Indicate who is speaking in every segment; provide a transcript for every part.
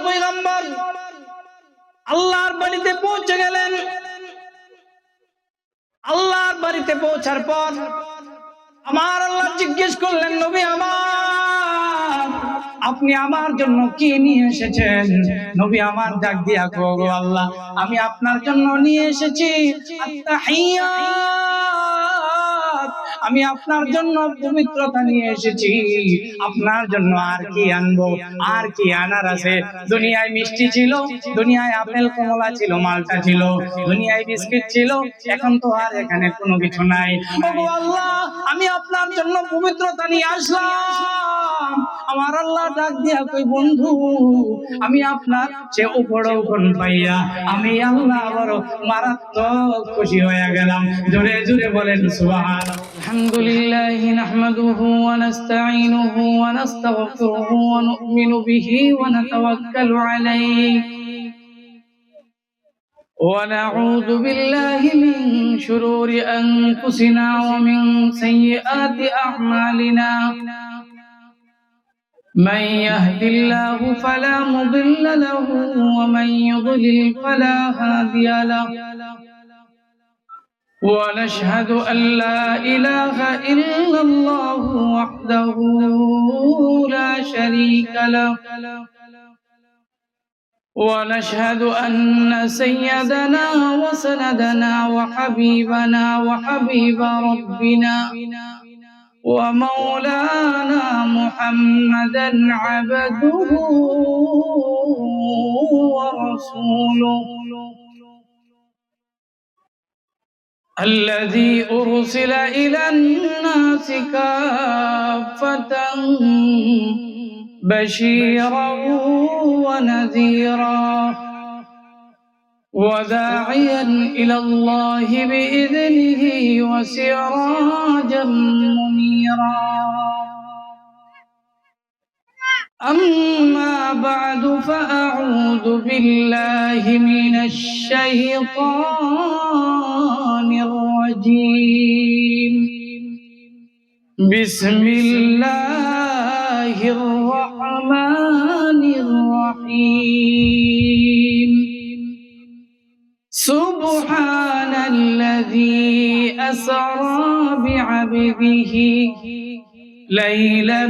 Speaker 1: পয়গম্বর আল্লাহর বাড়িতে পৌঁছে গেলেন। আল্লাহর বাড়িতে পৌঁছার পর আমার আল্লাহ জিজ্ঞেস করলেন, নবী আমার, আপনি আমার জন্য কি নিয়ে এসেছেন? নবী আমার ডাক দিয়া কও, গো আল্লাহ, আমি আপনার জন্য নিয়ে এসেছি আত্তাহিয়াত, আমি আপনার জন্য পবিত্রতা নিয়ে এসেছি। আপনার জন্য আর কি আনবো? আর কি আনার আছে? দুনিয়ায় মিষ্টি ছিল, দুনিয়ায় আপেল কমলা ছিল, মালটা ছিল, দুনিয়ায় বিস্কিট ছিল, এখন তো আর এখানে কোনো কিছু নাই। ওগো আল্লাহ, আমি আপনার জন্য পবিত্রতা নিয়ে আসলাম। আমার আল্লাহ ডাক দিয়া কই, বন্ধু, আমি আপনার সে উপরৌখন পাইয়া আমি আল্লাহ বড় মারাত্মক খুশি হয়ে গেলাম। জোরে জোরে বলেন সুবহানাল্লাহ। আলহামদুলিল্লাহি নাহমাদুহু ওয়া নাস্তাঈনুহু ওয়া নাস্তাগফিরুহু ওয়া নু'মিনু বিহি ওয়া নাতাওয়াক্কালু আলাইহি ونعوذ بالله من شرور أنفسنا ومن سيئات أعمالنا من يهد الله فلا مضل له ومن يضلل فلا هادي له ونشهد أن لا إله إلا الله وحده لا شريك له ونشهد أن سيدنا وسندنا وحبيبنا وحبيب ربنا ومولانا محمدا عبده ورسوله الذي أرسل إلى الناس كافة بشيرا ونذيرا وداعيا إلى الله بإذنه وسراجا منيرا أما بعد فأعوذ بالله من الشيطان الرجيم بسم الله الرحمن الرحيم سبحان الذي أسرى بعبده ليلا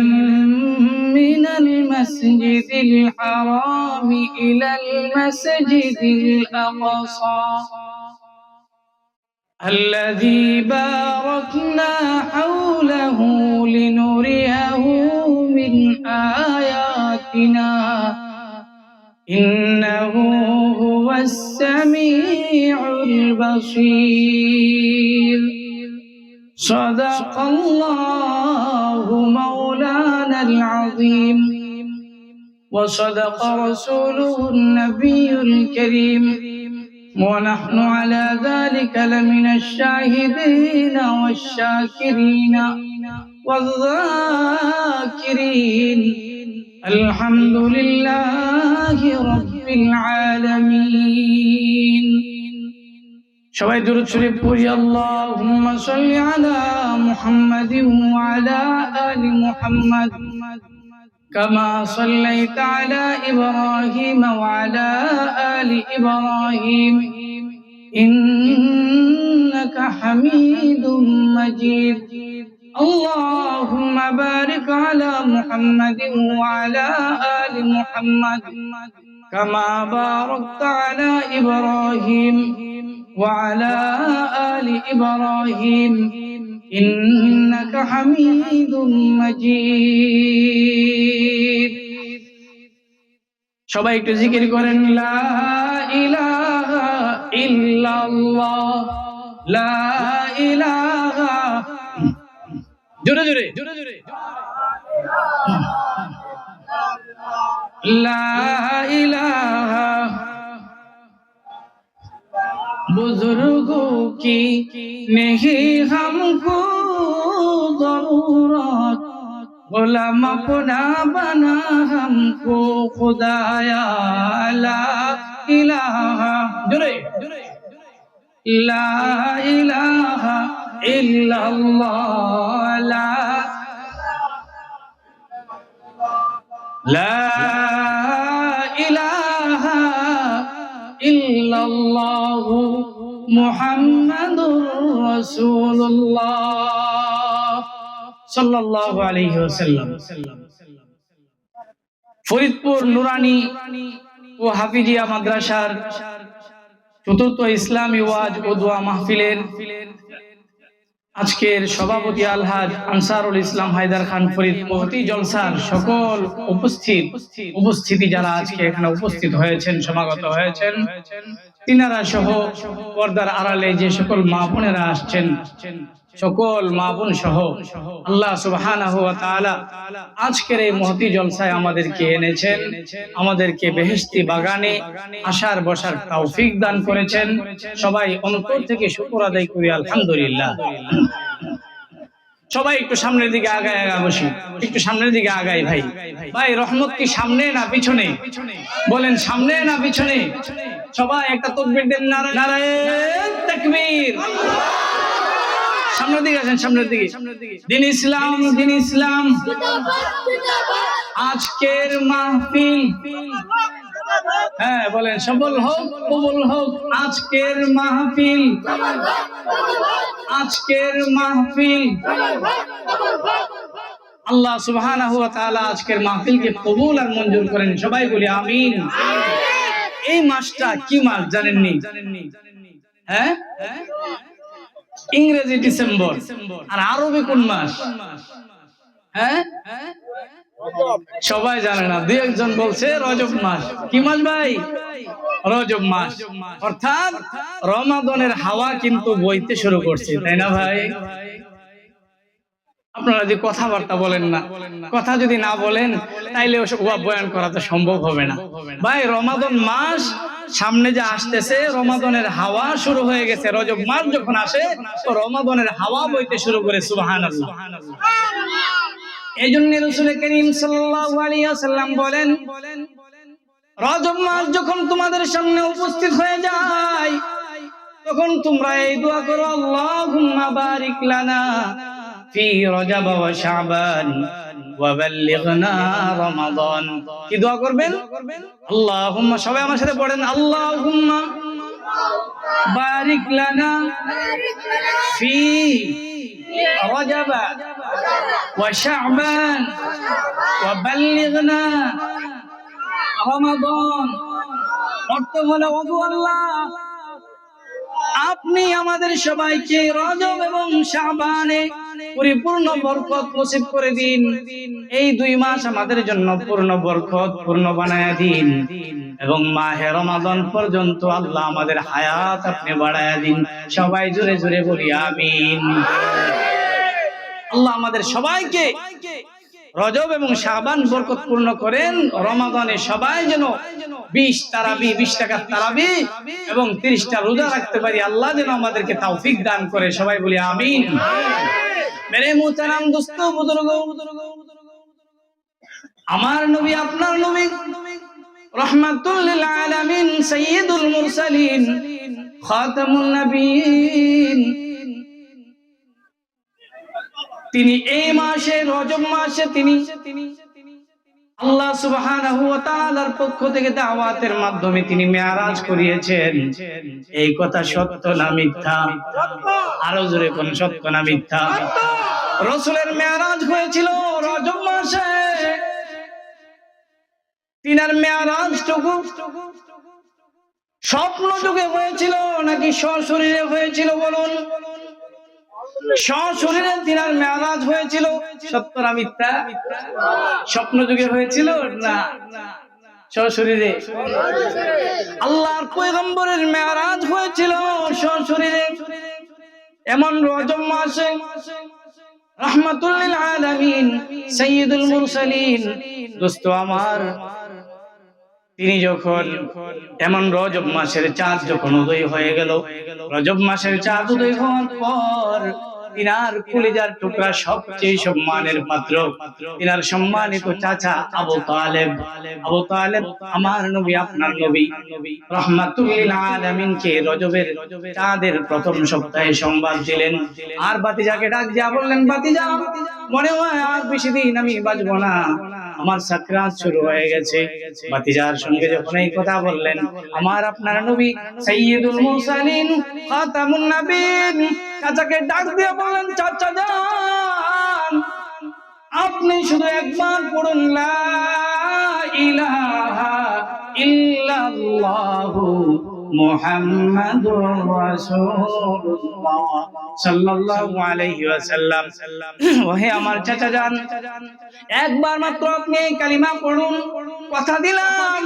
Speaker 1: من المسجد الحرام إلى المسجد الأقصى الذي باركنا حوله لنريه من آياتنا إنه هو السميع البصير صدق الله مولانا العظيم وصدق رسوله النبي الكريم ونحن على ذلك لمن الشاهدين والشاكرين والذاكرين الحمد لله رب العالمين সবাই দুরূদ শরীফ পড়ি আল্লাহুম্মা সাল্লি আলা মুহাম্মাদিন ওয়া আলা আলি মুহাম্মাদ কামা সাল্লাইতা আলা ইব্রাহিম ওয়া আলা আলি ইব্রাহিম ইন্নাকা হামিদুম মাজিদ اللهم بارك على محمد وعلى آل محمد كما باركت على إبراهيم وعلى آل إبراهيم إنك حميد مجيد সবাই একটু জিকির করেন লা ইলাহা ইল্লাল্লাহ লা ইলাহা জোরে জোরে জোরে জোরে লা ইলাহা बुजुर्गों की नहीं हमको जरूरत गुलाम अपना बना हमको खुदाया ला इलाहा जुरे ला इलाहा इल्लल्लाह ला इलाहा ইল্লাল্লাহু মুহাম্মাদুর রাসূলুল্লাহ সাল্লাল্লাহু আলাইহি ওয়াসাল্লাম। ফরিদপুর নুরানি ও হাফিজিয়া মাদ্রাসার চতুর্থ ইসলামী ওয়াজ ও দোয়া মাহফিলের আজকের সভাপতি আলহাজ আনসারুল ইসলাম হায়দার খান ফরিদ মহতি জলসার সকল উপস্থিতি যারা আজকে এখানে উপস্থিত হয়েছেন, সমাগত হয়েছেন, তিনারা সহ পর্দার আড়ালে যে সকল মা বোনেরা আসছেন, সকল মা বোন সহ আল্লাহ সুবহানাহু ওয়া তাআলা আজকের এই মহতি জলসায় আমাদেরকে এনেছেন, আমাদেরকে বেহেশতি বাগানে আসার বসার তৌফিক দান করেছেন। সবাই অন্তর থেকে শুকর আদায় করি আলহামদুলিল্লাহ। সবাই একটু সামনের দিকে আগায় বসি, একটু সামনের দিকে আগাই। ভাই ভাই রহমত কি সামনে না পিছনে? বলেন সামনে না পিছনে? সবাই একটা তাকবীর দেন, নারায়ে তাকবীর। সামনের দিকে আসেন, সামনের দিকে। দিন ইসলাম, দিন ইসলাম। আজকের মাহফিল, হ্যাঁ বলেন, সফল হোক, কবুল হোক। আজকের মাহফিল, আজকের মাহফিল আল্লাহ সুবহানাহু ওয়া তাআলা আজকের মাহফিলকে কবুল আর মঞ্জুর করেন। সবাই বলি আমিন। এই মাসটা কি মাস জানেননি? হ্যাঁ, ইংরেজি ডিসেম্বর। আর আরবি কোন মাস? হ্যাঁ, সবাই জানে না, দুই একজন বলছে রজব মাস। কি মাস ভাই? রজব মাস। অর্থাৎ রমাদানের হাওয়া কিন্তু বইতে শুরু করছে, তাই না ভাই? আপনারা যদি কথাবার্তা বলেন না, কথা যদি না বলেন, তাইলে ওসব বয়ান করা তো সম্ভব হবে না। ভাই রমাদান মাস সামনে যে আসতেছে, রমাদানের হাওয়া শুরু হয়ে গেছে। রজব মাস যখন আসে তো রমাদানের হাওয়া বইতে শুরু করে। সুবহানাল্লাহ। এইজন্য রাসূল করিম সাল্লাল্লাহু আলাইহি ওয়াসাল্লাম বলেন, রজব মাস যখন তোমাদের সামনে উপস্থিত হয়ে যায়, তখন তোমরা এই দোয়া করো, আল্লাহুম্মা বারিক লানা ফি রজব ওয়া শাবান ওয়া বাল্লিগনা রমাদান। কি দোয়া করবেন? আল্লাহুম্মা, সবাই আমার সাথে পড়েন, আল্লাহুম্মা বারিক লানা ফি রজব ওয়া শাবান ওয়া বাল্লিগনা রমাদান। অর্থ হলো, ওগো আল্লাহ, আপনি আমাদের সবাইকে রজব এবং শাবানে পরিপূর্ণ বরকত নসিব করে দিন। এই দুই মাস আমাদের জন্য পূর্ণ বরকত পূর্ণ বানায়া দিন, এবং মাহে রমাদান পর্যন্ত আল্লাহ আমাদের হায়াত আপনি বাড়ায়া দিন। সবাই জোরে জোরে বলি আমিন। আল্লাহ আমাদের সবাইকে রজব এবং শাবান বরকত পূর্ণ করেন। রমাদানে সবাই যেন 20 তারাবি, 20 টাকার তারাবি এবং 30টা রোজা রাখতে পারি। আল্লাহ যেন আমাদেরকে তৌফিক দান করে। সবাই বলি আমিন। মেরে মুহতারাম দোস্ত বুজুর্গ, আমার নবী, আপনার নবী, রাহমাতুল লিল আলামিন, সাইয়্যিদুল মুরসালিন, খাতামুন নবিয়্যিন, তিনি এই মাসে, রজব মাসে, তিনি আল্লাহ সুবহানাহু ওয়া তাআলার পক্ষ থেকে দাওয়াতের মাধ্যমে তিনি মেরাজ করিয়েছেন। এই কথা সত্য না মিথ্যা? আরো জোরে কোন সত্য না মিথ্যা? রাসূলের মেরাজ হয়েছিল রজব মাসে। তিনার মেরাজটুকু স্বপ্ন যুগে হয়েছিল নাকি সশরীরে হয়েছিল? বলুন। সশরীরে তিনার মেরাজ হয়েছিল। সত্য না মিথ্যা? স্বপ্ন যুগে হয়েছিল না সশরীরে? আল্লাহর পয়গম্বরের মেরাজ হয়েছিল সশরীরে। এমন রজব মাসে রাহমাতুল লিল আলামিন, সাইয়্যিদুল মুরসালিন, দোস্ত আমার, তিনি যখন এমন রজব মাসের চাঁদ যখন উদয় হয়ে গেল, রজব মাসের চাঁদ উদয় হওয়ার পর তিনার কলিজার টুকরা, সবচেয়ে সম্মানের পাত্র, তিনার সম্মানিত চাচা আবু তালেব, আবু তালেব আমার নবী, আপনার নবী রাহমাতুল লিল আলামিনকে রজবের চাঁদের প্রথম সপ্তাহে সংবাদ দিলেন। আর বাতিজাকে ডাক দিয়া বললেন, বাতিজা, মনে হয় আর বেশি দিন আমি বাঁচবো না, আমার সাকরাত শুরু হয়ে গেছে। ভাতিজার সঙ্গে যখন এই কথা বললেন, আমার আপনার নবী সাইয়্যিদুল মুরসালিন খাতামুন নবীন চাচাকে ডাক দিয়ে বললেন, চাচা যান, আপনি শুধু একবার পড়ুন লা ইলাহা ইল্লাল্লাহু মুহাম্মাদুর রাসূলুল্লাহ সাল্লাল্লাহু আলাইহি ওয়াসাল্লাম। ওহে আমার চাচা যান, একবার মাত্র আপনি এই কালিমা পড়ুন, কথা দিলাম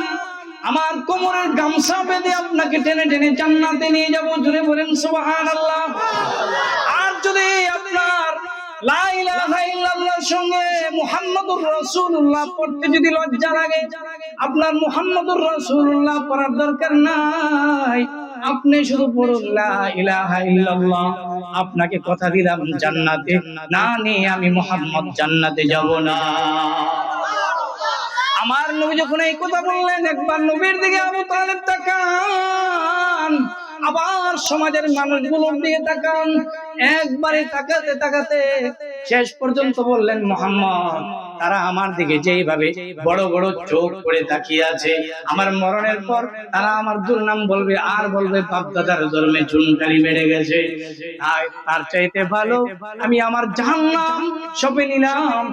Speaker 1: আমার কোমরের গামছা বেঁধে আপনাকে টেনে টেনে জান্নাতে নিয়ে যাব। জোরে বলেন সুবহানাল্লাহ। আর যদি আপনার লা ইলাহা ইল্লাল্লাহর সঙ্গে মুহাম্মাদুর রাসূলুল্লাহ পড়তে যদি লজ্জা লাগে, আপনার মুহাম্মাদুর রাসূলুল্লাহ পড়ার দরকার নাই, আপনি শুধু পড়ুন লা ইলাহা ইল্লাল্লাহ। আপনাকে কথা দিলাম জান্নাতে না নিয়ে আমি মুহাম্মদ জান্নাতে যাব না। আমার নবী যখন এই কথা বললেন, একবার নবীর দিকে আবু তালেব তাকান, আবার সমাজের মানুষগুলোর দিকে তাকান, একবারে তাকাতে তাকাতে শেষ পর্যন্ত বললেন, মুহাম্মদ, তারা আমার দিকে যেইভাবে বড় বড় চোখ করে তাকিয়ে আছে, আমার মরণের পর তারা আমার দুর্নাম বলবে আর বলবে বাপদাদার জন্মে চুনকালি বেড়ে গেছে। তার চাইতে ভালো আমি আমার জাহান্নাম সঁপে নিলাম।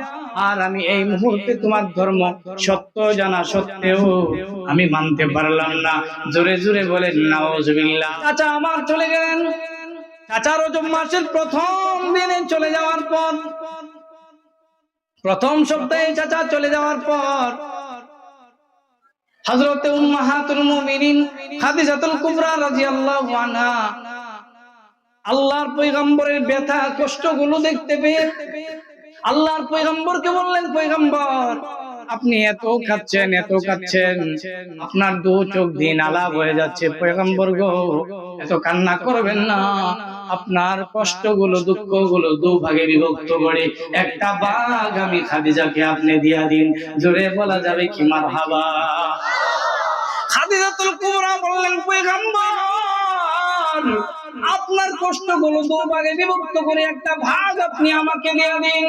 Speaker 1: আর আমি এই মুহূর্তে তোমার ধর্ম সত্য জানা সত্ত্বেও আমি মানতে পারলাম না। জোরে জোরে বলেন নাউজুবিল্লাহ। চাচা আমার চলে গেলেন। চাচা রজব মাসের প্রথম দিনে চলে যাওয়ার পর, প্রথম সপ্তাহে চাচা চলে যাওয়ার পর হযরতে উম্মাহাতুল মুমিনিন খাদিজাতুল কুবরা রাদিয়াল্লাহু আনহা আল্লাহর পয়গম্বরের ব্যথা কষ্টগুলো দেখতে পেয়ে আল্লাহর পয়গম্বরকে বললেন, পয়গম্বর, আপনি এত কাঁদছেন এত কাঁদছেন, আপনার দু চোখ দিয়ে নালা বয়ে যাচ্ছে। পয়গম্বর গো, এত কান্না করবেন না, আপনার কষ্টগুলো দুঃখগুলো দুভাগে বিভক্ত করে একটা ভাগ আমি খাদিজাকে আপনি দিয়া দিন। জোরে বলা যাবে কি মারহাবা। খাদিজাতুল কুবরা বললেন, পয়গম্বর, আপনার কষ্টগুলো দুভাগে বিভক্ত করে একটা ভাগ আপনি আমাকে দিয়ে দিন।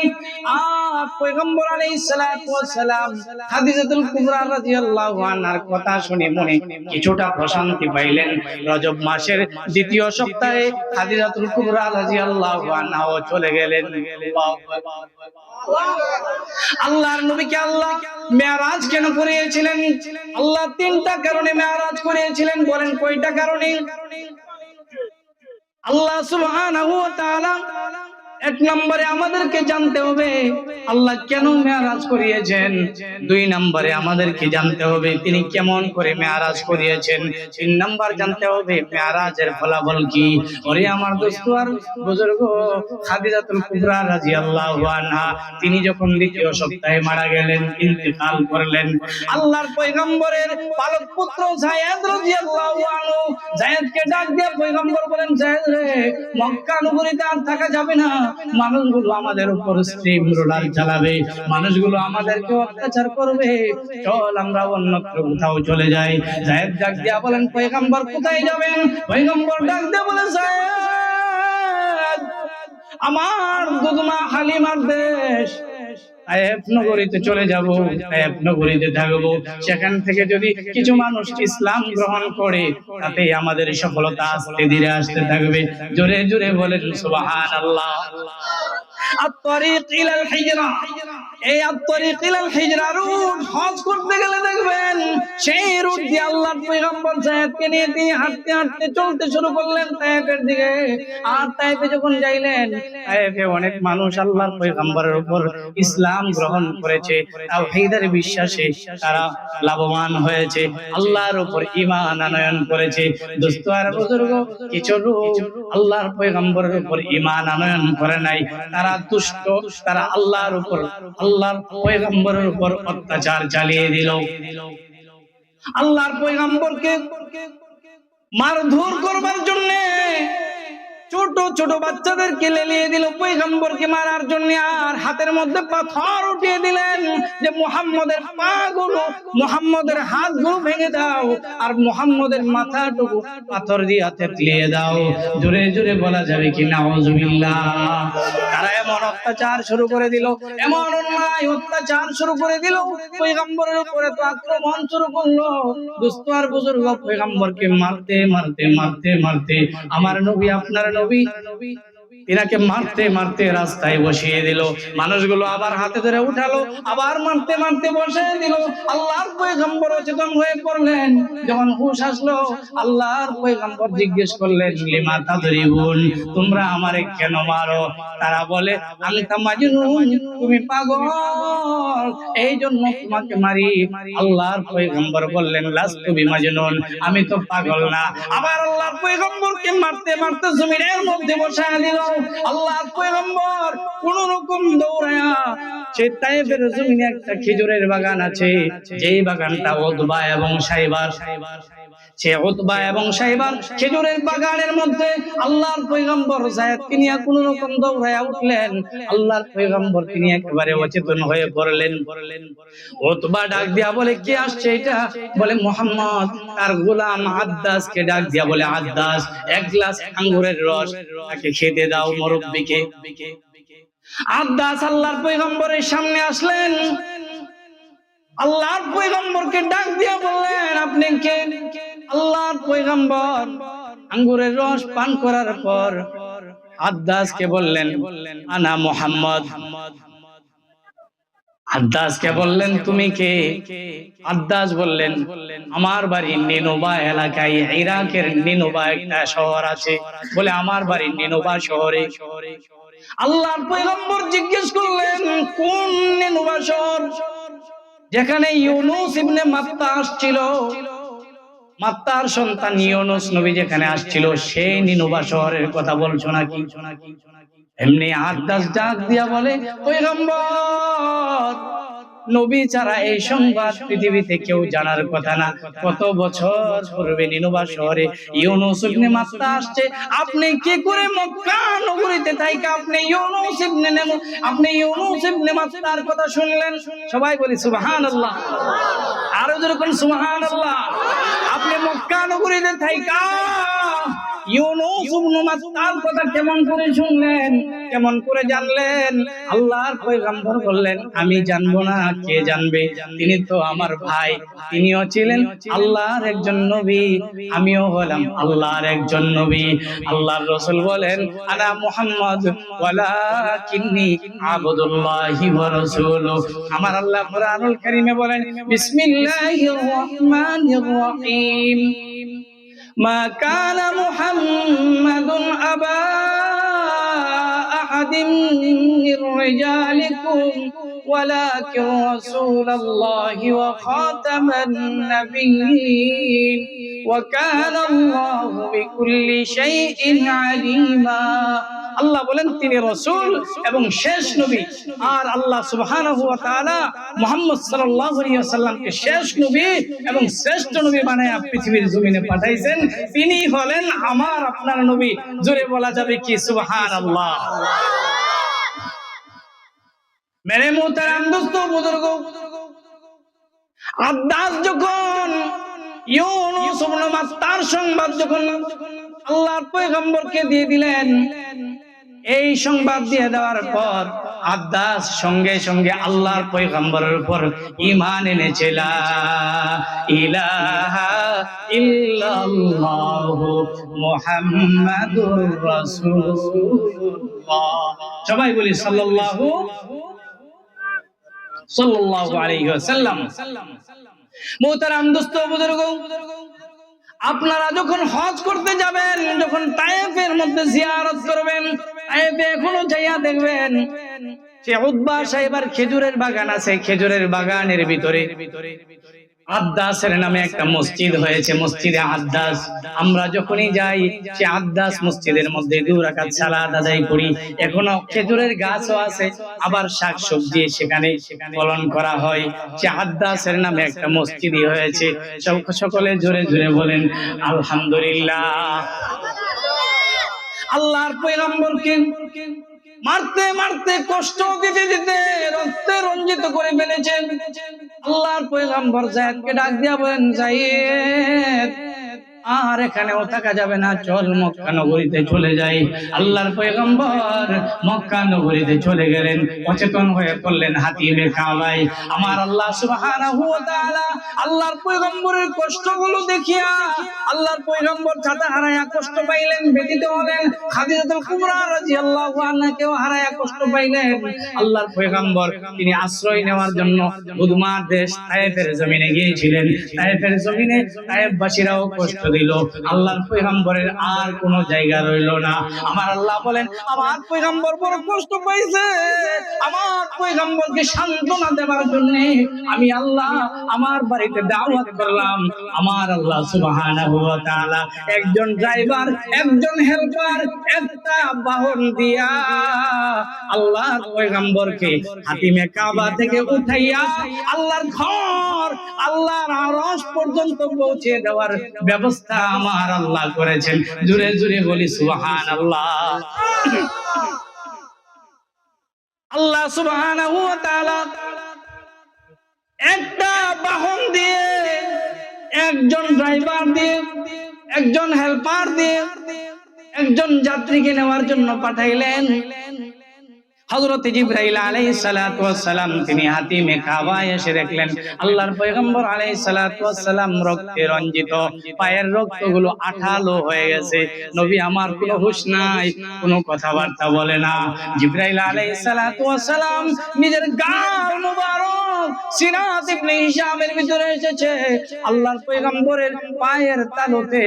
Speaker 1: আর পয়গম্বর আলাইহিস সালাতু ওয়াস সালাম খাদিজাতুল কুবরা রাদিয়াল্লাহু আনহার কথা শুনে মনে কিছুটা প্রশান্তি পাইলেন। রজব মাসের দ্বিতীয় সপ্তাহে খাদিজাতুল কুবরা রাদিয়াল্লাহু আনহাও চলে গেলেন। আল্লাহর নবীকে আল্লাহ মেরাজ কেন করিয়েছিলেন? আল্লাহ তিনটা কারণে মেরাজ করিয়েছিলেন। বলেন কয়টা কারণে? আল্লাহ সুবহানাহু ওয়া তাআলা এক নম্বরে আমাদেরকে জানতে হবে আল্লাহ কেন মেরাজ করিয়েছেন। দুই নম্বরে আমাদেরকে জানতে হবে তিনি কেমন করে মেরাজ করিয়েছেন। তিন নম্বর জানতে হবে মেরাজের ফলাফল কি। ওরে আমার দোস্ত আর বুজুর্গ, খাদিজাতুল কুবরা রাদিয়াল্লাহু আনহা তিনি যখন দ্বিতীয় সপ্তাহে মারা গেলেন, ইন্তেকাল করলেন, আল্লাহর পয়গম্বরের পালক পুত্র যায়েদ রাদিয়াল্লাহু আনহু যায়েদকে ডাক দিয়ে পয়গম্বর বলেন, যায়েদ রে, মক্কা নগরীতে আর থাকা যাবে না। মানুষগুলো আমাদের উপর স্ট্রিম রোলার চালাবে, মানুষগুলো আমাদেরকে অত্যাচার করবে, চল আমরা অন্যত্র কোথাও চলে যাই। যায়েদ ডাক দিয়া বলেন, পয়গম্বর কোথায় যাবেন? পয়গম্বর ডাক দিয়ে বলেন, যায়েদ, আমার দুধমা হালিমার দেশ তায়েফ নগরীতে চলে যাব, তায়েফ নগরীতে থাকবো। সেখান থেকে যদি কিছু মানুষ ইসলাম গ্রহণ করে তাতে আমাদের সফলতা আস্তে ধীরে আসতে থাকবে। জোরে জোরে বলেন সুবহানাল্লাহ। আত-তারিক ইলাল হিজরা, এই আত-তারিক ইলাল হিজরা রুট হজ করতে গেলে দেখবেন সেই রুট দিয়ে আল্লাহর পয়গম্বর যায়েদকে নিয়ে তিনি হাঁটতে হাঁটতে চলতে শুরু করলেন তায়েফের দিকে। আর তায়েফে যখন যাইলেন, তায়েফে অনেক মানুষ আল্লাহর পয়গম্বরের উপর ইসলাম গ্রহণ করেছে, তাওহীদের বিশ্বাসে তারা লাভবান হয়েছে, আল্লাহর উপর ঈমান আনয়ন করেছে। দোস্ত আর বুজুর্গ, কিছু লোক আল্লাহর পয়গম্বরের উপর ঈমান আনয়ন করে নাই, তারা দুষ্ট, তারা আল্লাহর উপর আল্লাহর পয়গম্বরের উপর অত্যাচার চালিয়ে দিল। আল্লাহর পয়গম্বরকে মারধর করবার জন্য ছোট ছোট বাচ্চাদেরকে লেলিয়ে দিল পয়গম্বরকে মারার জন্য, আর হাতের মধ্যে পাথর উঠিয়ে দিলেন যে মুহাম্মদের পা গুলো, মুহাম্মদের হাতগুলো ভেঙে দাও, আর মুহাম্মদের মাথাটুকু পাথর দিয়ে থেতলিয়ে দাও। জোরে জোরে বলা যাবে কি নাউজুবিল্লাহ। তারা এমন অত্যাচার শুরু করে দিল, এমন অন্যায় অত্যাচার শুরু করে দিল, পয়গম্বরের উপরে তো আক্রমণ শুরু করলো। দোস্ত আর বুজুর্গ, পয়গম্বরকে মারতে মারতে মারতে মারতে আমার নবী, আপনার নবী, এনাকে মারতে মারতে রাস্তায় বসিয়ে দিল। মানুষগুলো আবার হাতে ধরে উঠালো, আবার মারতে মারতে বসিয়ে দিল। আল্লাহর পয়গম্বর অচেতন হয়ে পড়লেন। যখন হুঁশ আসলো, আল্লাহর পয়গম্বর জিজ্ঞেস করলেন, লিমা তাদরিবুন, তোমরা আমারে কেন মারো? তারা বলে, আনতা মাজনুন, তুমি পাগল, এই জন্য তোমাকে মারি। আল্লাহর পয়গম্বর বললেন, লাস্তু বিমাজনুন, আমি তো পাগল না। আবার আল্লাহর পয়গম্বরকে মারতে মারতে জমিনের মধ্যে বসায় দিল। আল্লাহর পয়গম্বর কোন রকম দৌড়ায়া সেই তায়েফের জমিনে একটা খেজুরের বাগান আছে, যেই বাগানটা উতবা এবং সাইবার, সে উতবা এবং সাইবার খেজুরের বাগানের মধ্যে আল্লাহর পয়গম্বর যায়েদকে নিয়ে কোন রকম দৌড়ায়া উঠলেন। আল্লাহর পয়গম্বর তিনি একেবারে অচেতন হয়ে পড়লেন। উতবা ডাক দিয়া বলে, কে আসছে এটা? বলে মুহাম্মদ। তার গোলাম আদ্দাসকে ডাক দিয়া বলে, আদ্দাস, এক গ্লাস আঙ্গুরের রস তাকে খেতে দাও, মুরব্বিকে। আদ্দাস আল্লাহর পয়গম্বরের সামনে আসলেন। আল্লাহর পয়গম্বরকে ডাক দিয়া বললেন, আপনি কে? আল্লাহর পয়গম্বর আঙ্গুরের রস পান করার পর আদ্দাসকে বললেন, আনা মুহাম্মদ। আদ্দাসকে বললেন, তুমি কে? আদ্দাস বললেন, আমার বাড়ি নিনোবা এলাকায়, ইরাকের নিনোবা একটা শহর আছে, বলে আমার বাড়ি নিনোবা শহরে। আল্লাহর পয়গম্বর জিজ্ঞেস করলেন, কোন নিনোবা শহর? যেখানে ইউনুস ইবনে মাত্তা আসছিল, মাত্তার সন্তান ইউনুস নবী যেখানে আসছিল, সেই নিনোবা শহরের কথা বলছো নাকি? এমনি আদ্দাস ডাক দিয়া বলে, পয়গম্বর, নবী ছাড়া এই সংবাদ পৃথিবীতে কেউ জানার কথা না। কত বছর পূর্বে নিনোবা শহরে ইউনুস ইবনে মাত্তা আসছে, আপনি কি করে মক্কা নগরীতে থাইকা আপনি ইউনুস ইবনে মাত্তার কথা শুনলেন? সবাই বলি সুবহানাল্লাহ, আরো যেরকম সুবহানাল্লাহ। আপনি মক্কা নগরীতে থাইকা ইউনুস ইবনে মাত্তার কথা কেমন করে শুনলেন, কেমন করে জানলেন? আল্লাহর পয়গম্বর বললেন, আমি জানবো না, কে জানবে? তিনি তো আমার ভাই, তিনিও ছিলেন আল্লাহর একজন নবী, আমিও হলাম আল্লাহর একজন নবী। আল্লাহর রাসূল বলেন, আনা মুহাম্মদ ওয়ালাকিন্নী আবদুল্লাহি ওয়া রাসূলুহু। আমার আল্লাহ কুরআনুল কারীমে বলেন, বিসমিল্লাহির রহমানির রহিম, মা কানা মুহাম্মাদুন আবা আহাদিম মির রিজালিকুম ওয়ালাকিন রাসূলুল্লাহি ওয়া খাতামান নাবিয়্যিন ওয়া কানা আল্লাহু বিকুল্লি শাইইন আলিমা। আল্লাহ বলেন, তিনি রাসূল এবং শেষ নবী। আর আল্লাহ সুবহানাহু ওয়া তাআলা মুহাম্মদ সাল্লাল্লাহু আলাইহি ওয়াসাল্লামকে শেষ নবী এবং শ্রেষ্ঠ নবী বানায়া পৃথিবীর জমিনে পাঠাইছেন। তিনি হলেন আমার আপনার নবী। জোরে বলা যাবে কি সুবহানাল্লাহ। মেরে মুহতারাম দোস্ত বুজুর্গ, আদ্দাস যখন ইউনুস ইবনে মাত্তার সংবাদ যখন আল্লাহর পয়গম্বরকে দিয়ে দিলেন, এই সংবাদ দিয়ে দেওয়ার পর আদ্দাস সঙ্গে সঙ্গে আল্লাহর পয়গম্বরের উপর ঈমান এনেছে। লা ইলাহা ইল্লাল্লাহু মুহাম্মাদুর রাসূলুল্লাহ। সবাই বলি সাল্লাল্লাহু আলাইহি ওয়াসাল্লাম। মুহতারাম দোস্ত বুজুর্গ, আপনারা যখন হজ করতে যাবেন, যখন তায়েফের মধ্যে জিয়ারত করবেন, তায়েফে এখনো যাইয়া দেখবেন সে উতবা সাহেবের খেজুরের বাগান আছে। খেজুরের বাগানের ভিতরে আদ্দাসের নামে একটা মসজিদ হয়েছে, মসজিদে আদ্দাস। আমরা যখনই যাই সে আদ্দাস মসজিদের মধ্যে 2 রাকাত সালাত আদায় করি। এখনো খেজুরের গাছও আছে, আবার শাকসবজি সেখানে ফলন করা হয়। সে আদ্দাসের নামে একটা মসজিদই হয়েছে। সকলে জোরে জোরে বলেন আলহামদুলিল্লাহ। আল্লাহর পয়গম্বরকে মারতে মারতে কষ্ট দিতে দিতে রক্তে রঞ্জিত করে ফেলেছেন। আল্লাহর পয়গম্বর যায়েদকে ডাক দিয়া বলেন, যায়েদ আর এখানেও থাকা যাবে না, চল মক্কা নগরীতে চলে যাই। আল্লাহর পয়গম্বর মক্কা নগরীতে চলে গেলেন। অচেতন হয়ে পড়লেন হাতিমে কাবায়। আমার আল্লাহ সুবহানাহু ওয়া তাআলা আল্লাহর পয়গম্বরের কষ্টগুলো দেখিয়া আল্লাহর পয়গম্বর ছাতা হারায়া কষ্ট পাইলেন, ব্যথিত হলেন। খাদিজাতুল কুবরা রাদিয়াল্লাহু আনহাকেও হারায়া কষ্ট পাইলেন। আল্লাহর পয়গম্বর তিনি আশ্রয় নেওয়ার জন্য বুদমার দেশ তায়েফের জমিনে গিয়েছিলেন। তায়েফের জমিনে তায়েফবাসীরাও কষ্ট দিল। আল্লাহর পয়গম্বরের আর কোনো জায়গা রইল না। আমার আল্লাহ বলেন, আমার পয়গম্বর বড় কষ্ট পাইছে, আমার পয়গম্বরকে সান্ত্বনা দেওয়ার জন্য আমি আল্লাহ আমার বাড়িতে দাওয়াত করলাম। আমার আল্লাহ সুবহানাহু ওয়া তাআলা একজন ড্রাইভার, একজন হেল্পার, একটা বাহন দিয়া আল্লাহর পয়গম্বরকে হাতিমে কাবা থেকে উঠাইয়া আল্লাহর ঘর, আল্লাহর আরশ পর্যন্ত পৌঁছে দেওয়ার ব্যবস্থা আমার আল্লাহ করেছেন। জুড়ে জুড়ে বলি সুবহানাল্লাহ। আল্লাহ সুবহানাহু ওয়া তাআলা একটা বাহন দিয়ে, একজন ড্রাইভার দিয়ে, একজন হেল্পার দিয়ে একজন যাত্রীকে নেওয়ার জন্য পাঠাইলেন। হযরত জিবরাইল আলাইহিস সালাতু ওয়াস সালাম তিনি হাতিমে কাবায় এসে দেখলেন আল্লাহর পয়গম্বর আলাইহিস সালাতু ওয়াস সালাম রক্তে রঞ্জিত, পায়ের রক্তগুলো আঠালো হয়ে গেছে। নবী আমার কোনো হুঁশ নাই, কোনো কথাবার্তা বলে না। জিবরাইল আলাইহিস সালাতু ওয়াস সালাম নিজের গাল মুবারক সিরাত ইবনে হিশামের ভিতরে এসেছে। আল্লাহর পয়গম্বরের পায়ের তালুতে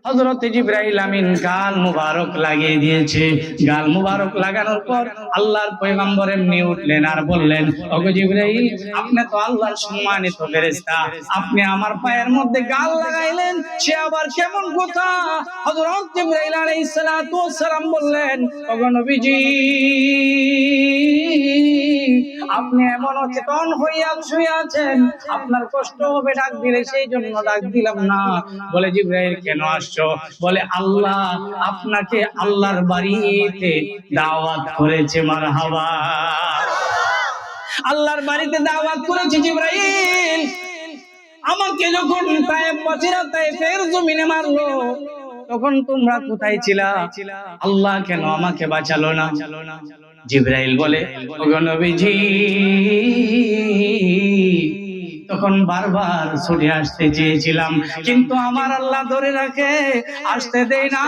Speaker 1: হযরত জিবরাইল আমিন গাল মুবারক লাগিয়ে দিয়েছে। গাল মুবারক লাগানোর পর আল্লাহর পয়গম্বর এমনি উঠলেন আর বললেন, ওগো জিবরাইল, আপনি তো আল্লাহর সম্মানিত ফেরেশতা, আপনি আমার পায়ের মধ্যে গাল লাগাইলেন, সে আবার কেমন কথা? হযরত জিবরাইল আলাইহিস সালাতু ওয়াস সালাম বললেন, ওগো নবীজি, আপনি এমন অচেতন হইয়া শুয়ে আছেন, আপনার কষ্ট হবে ডাক দিলে, সেই জন্য ডাক দিলাম না। বলে, জিবরাইল কেন আসছো? বলে, আল্লাহ আপনাকে আল্লাহর বাড়িতে দাওয়াত করেছে। মারহাবা, আল্লাহর বাড়িতে দাওয়াত করেছে জিবরাইল। আমাকে যখন তায়েফবাসীরা তায়েফের জমিনে মারলো, তখন তোমরা কোথায় ছিলা? আল্লাহ কেন আমাকে বাঁচালো না? জিবরাইল বলে, ওগো নবীজি, তখন বারবার ছুটে আসতে চেয়েছিলাম, কিন্তু আমার আল্লাহ ধরে রাখে, আসতে দেয় না।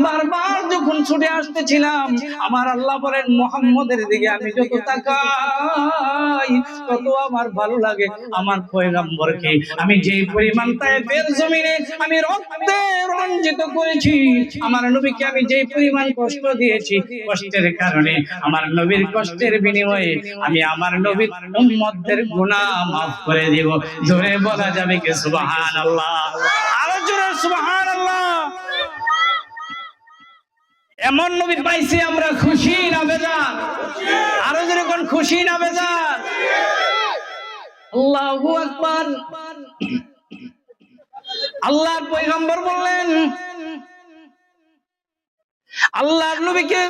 Speaker 1: বারবার যখন ছুটে আসতেছিলাম, আমার আল্লাহ বলেন, মুহাম্মদের দিকে আমি যত তাকাই তত আমার ভালো লাগে। আমার পয়গম্বরকে আমি যে পরিমাণ তায়েফের জমিনে আমি রক্তে রঞ্জিত করেছি, আমার নবীকে আমি যে পরিমাণ কষ্ট দিয়েছি, কষ্টের কারণে আমার নবীর কষ্টের বিনিময়ে আমি আমার নবীর উম্মতদের গুনাহ মাফ করে দিব। জোরে বলা যাবে কি সুবহানাল্লাহ? আরো জোরে সুবহানাল্লাহ। এমন নবী পাইছি আমরা, খুশি না বেজার? আরো জোরে কোন খুশি না বেজার? আল্লাহু আকবার। আল্লাহর পয়গম্বর বললেন, আল্লাহর নবীকে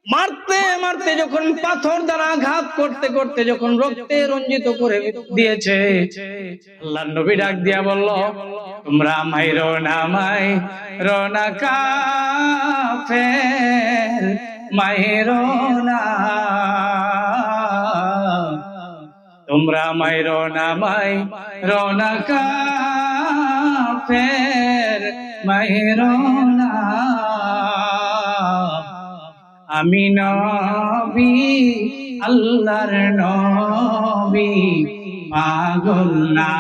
Speaker 1: মারতে মারতে যখন পাথর দ্বারা আঘাত করতে করতে যখন রক্তে রঞ্জিত করে দিয়েছে, আল্লাহর নবী ডাক দিয়া বলল, তোমরা মাইরো না, মাইরো না কাফের, মাইরো না, তোমরা মাইরো না, মাইরো না কাফের, মাইরো না। আমি নবী, আল্লাহর নবী, পাগল না।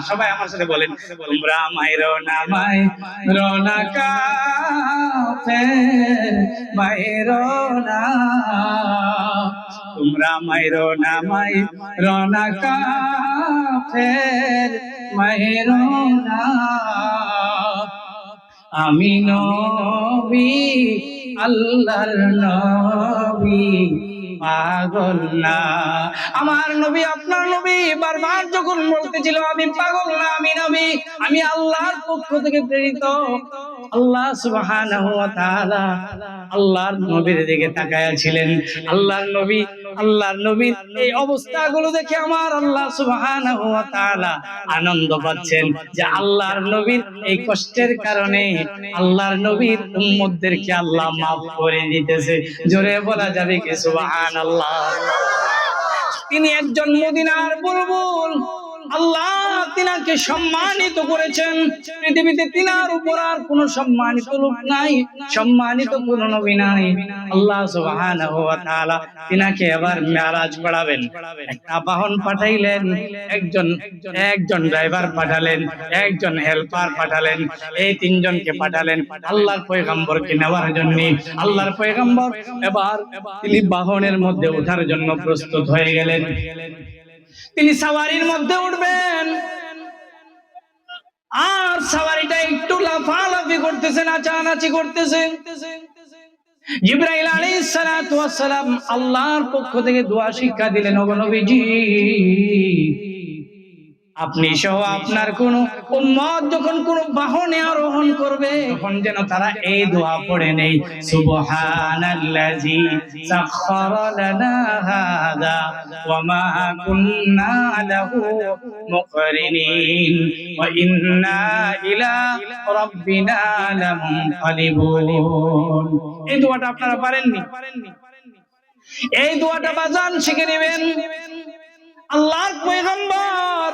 Speaker 1: সবাই আমার সাথে বলেন, তোমরা মাইরো না, মাইরো না কাফের, মাইরো না, তোমরা মাইরো না, মাইরো না কাফের, মাইরো না। আমি নবী, আল্লাহর নবী, পাগল না। আমার নবী আপনার নবী বারবার যখন বলতেছিল আমি পাগল না, আমি নবী, আমি আল্লাহর পক্ষ থেকে প্রেরিত, আল্লাহ সুবহানাহু ওয়া তাআলা আল্লাহর নবীর দিকে তাকায়া ছিলেন। আল্লাহর নবীর এই অবস্থাগুলো দেখে আমার আল্লাহ সুবহানাহু ওয়া তাআলা আনন্দ পাচ্ছেন যে আল্লাহর নবীর এই কষ্টের কারণে আল্লাহর নবীর উম্মতদেরকে আল্লাহ মাফ করে দিতেছে। জোরে বলা যাবে কি সুবহানাল্লাহ। তিনি একজন মদিনার বুলবুল, আল্লাহ তিনাকে সম্মানিত করেছেন। পৃথিবীতে তিনার উপর আর কোন সম্মানিত লোক নাই, সম্মানিত কোন নবী নাই। আল্লাহ সুবহানাহু ওয়া তাআলা তিনাকে এবার মেরাজ করাবেন। একটা বাহন পাঠাইলেন, একজন ড্রাইভার পাঠালেন, একজন হেল্পার পাঠালেন, এই তিনজনকে পাঠালেন আল্লাহর পয়গম্বরকে নেওয়ার জন্য। আল্লাহর পয়গম্বর এবার তিনি বাহনের মধ্যে ওঠার জন্য প্রস্তুত হয়ে গেলেন। তিনি সাওয়ারির মধ্যে উঠবেন, আর সাওয়ারিটা একটু লাফালাফি করতেছে, নাচানাচি করতেছে। জিবরাইল আলাইহিস সালাতু ওয়াস সালাম আল্লাহর পক্ষ থেকে দোয়া শিক্ষা দিলেন, ওগো নবীজি, আপনি সহ আপনার কোন উম্মত যখন কোন বাহনে আরোহণ করবে তখন যেন তারা এই দোয়া পড়ে নেই, সুবহানাল্লাযী সাখখারা লানা হাযা ওয়া মা কুন্না লাহু মুকরিনিন ওয়া ইন্না ইলা রাব্বিনা লামুনকালিবুন। এই দোয়াটা আপনারা পারেননি? এই দোয়াটা বাজান শিখে নেবেন। আল্লাহর পয়গম্বর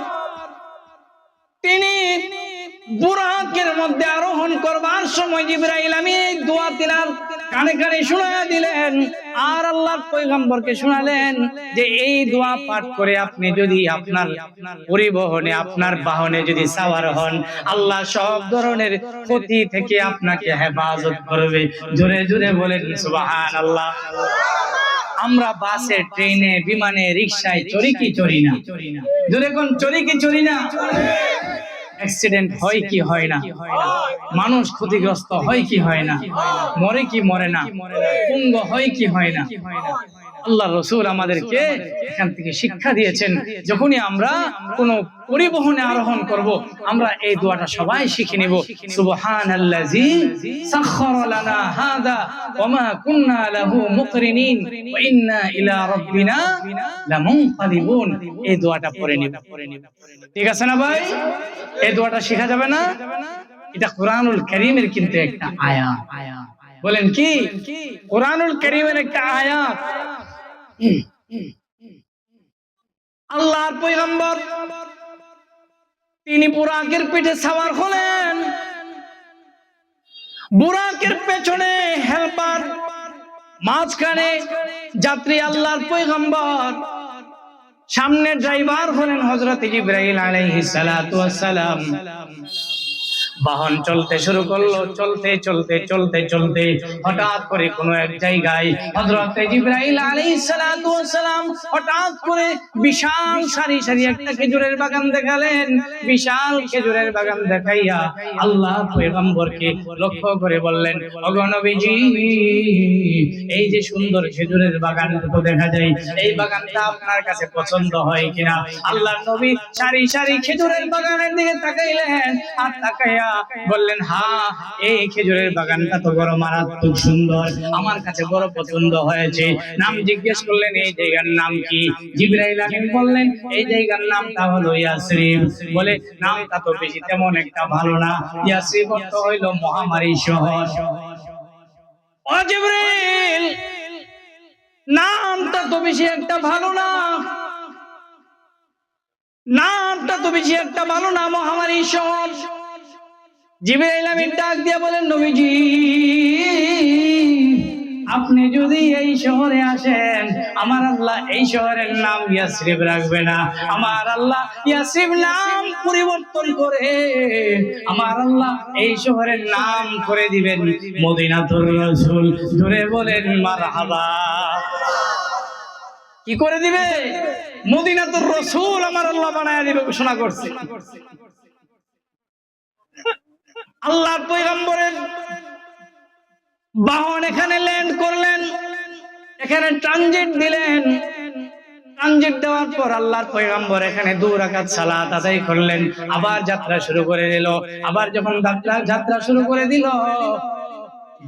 Speaker 1: তিনি বুরাকের মধ্যে আরোহণ করবার সময় জিবরাইল আমিন এই দোয়া তিনার কানে কানে শোনায়া দিলেন, আর আল্লাহর পয়গম্বরকে শোনালেন যে এই দোয়া পাঠ করে আপনি যদি আপনার পরিবহনে, আপনার বাহনে যদি সাওয়ার হন, আল্লাহ সব ধরনের ক্ষতি থেকে আপনাকে হেফাজত করবে। জোরে জোরে বলেন সুবহানাল্লাহ। আমরা বাসে, ট্রেনে, বিমানে, রিকশায় চড়ি কি চড়ি না? জোরে কোন চড়ি কি চড়ি না? অ্যাক্সিডেন্ট হয় কি হয় না? মানুষ ক্ষতিগ্রস্ত হয় কি হয় না? মরে কি মরে না? পুঙ্গ হয় কি হয় না? আল্লাহ রাসূল আমাদেরকে এখান থেকে শিক্ষা দিয়েছেন, যখনই আমরা কোন পরিবহনে আরোহণ করব আমরা এই দোয়াটা সবাই শিখে নিব, সুবহানাল্লাযী সাখখারা লানা হাযা ওয়া মা কুন্না লাহু মুকরিনিন ওয়া ইন্না ইলা রাব্বিনা লামুনকালিবুন। এই দোয়াটা পড়ে নিব। ঠিক আছে না ভাই? এই দোয়াটা শেখা যাবে না? এটা কোরআনুল কারীমের কিন্তু একটা আয়াত। বলেন কি? কোরআনুল কারীমের একটা আয়াত। আল্লাহর পয়গম্বর তিনি বুরাকের পিঠে সাওয়ার হলেন, বুরাকের পেছনে হেল্পার, মাঝখানে যাত্রী আল্লাহর পয়গম্বর, সামনে ড্রাইভার হলেন হযরত জিবরাইল আলাইহিস সালাতু ওয়াস সালাম। বাহন চলতে শুরু করলো, চলতে চলতে চলতে চলতে হঠাৎ করে কোন এক জায়গায় হযরত জিবরাইল আলাইহিস সালাতু ওয়াস সালাম হঠাৎ করে বিশাল সারি সারি একটা খেজুরের বাগান দেখালেন। বিশাল খেজুরের বাগান দেখাইয়া আল্লাহ পয়গম্বরকে লক্ষ্য করে বললেন, ওগো নবীজি, এই যে সুন্দর খেজুরের বাগান তো দেখা যায়, এই বাগানটা আপনার কাছে পছন্দ হয় কিনা? আল্লাহর নবী সারি সারি খেজুরের বাগানের দিকে তাকাইলেন, আর তাকাইয়া বললেন, হ্যাঁ, এই খেজুরের বাগানটা তো বড় মারাত্মক সুন্দর, আমার কাছে বড় পছন্দ হয়েছে। নাম জিজ্ঞেস করলেন, এই জায়গার নাম কি? জিবরাইল আমিন বললেন, এই জায়গার নামটা হলো ইয়াসরিব। বলে, নামটা তো বেশি তেমন একটা ভালো না, ইয়াসরিব অর্থ হইল মহামারী শহর। ও জিবরাইল, নামটা তো বেশি একটা ভালো না, নামটা তো বেশি একটা ভালো না, মহামারী শহর। জিবরাইল আমিন ডাক দিয়ে বলেন, নবীজি, আপনি যদি এই শহরে আসেন, আমার আল্লাহ এই শহরের নাম ইয়াসরিব রাখবে না, আমার আল্লাহ ইয়াসরিব নাম পরিবর্তন করে আমার আল্লাহ এই শহরের নাম করে দিবেন মদিনাতুর রাসূল। জোরে বলেন মারহাবা। কি করে দিবে? মদিনাতুর রাসূল আমার আল্লাহ বানায়া দিবে, ঘোষণা করছে। আল্লাহর পয়গম্বরের বাহন এখানে ল্যান্ড করলেন, এখানে ট্রানজিট দিলেন। ট্রানজিট দেওয়ার পর আল্লাহর পয়গম্বর এখানে 2 রাকাত সালাত আদায় করলেন, আবার যাত্রা শুরু করে দিল। আবার যখন যাত্রা শুরু করে দিল,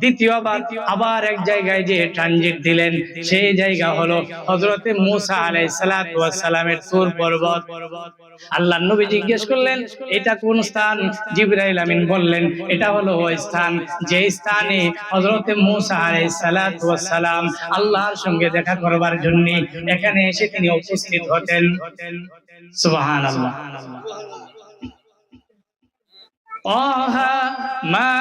Speaker 1: দ্বিতীয়বার আবার এক জায়গায় যে ট্রানজিট দিলেন, সেই জায়গা হলো হযরতে মূসা আলাইহিস সালাতু ওয়াস সালামের তুর পর্বত। আল্লাহর নবী জিজ্ঞেস করলেন, এটা কোন স্থান? জিবরাইল আমিন বললেন, এটা হলো ওই স্থান যে স্থানে হযরতে মূসা আলাইহিস সালাতু ওয়াস সালাম আল্লাহর সঙ্গে দেখা করবার জন্য এখানে এসে তিনি উপস্থিত হতেন। সুবহানাল্লাহ। طه ما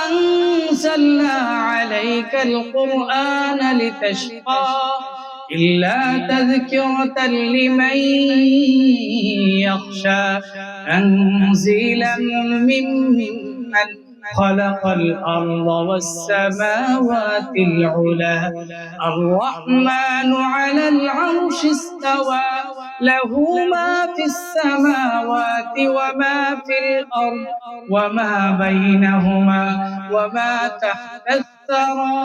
Speaker 1: أنزلنا عليك القرآن لتشقى إلا تذكرة لمن يخشى تنزيلا ممن خلق الأرض والسماوات العلى الرحمن على العرش استوى له ما في السماوات وما في الأرض وما بينهما وما تحت الثرى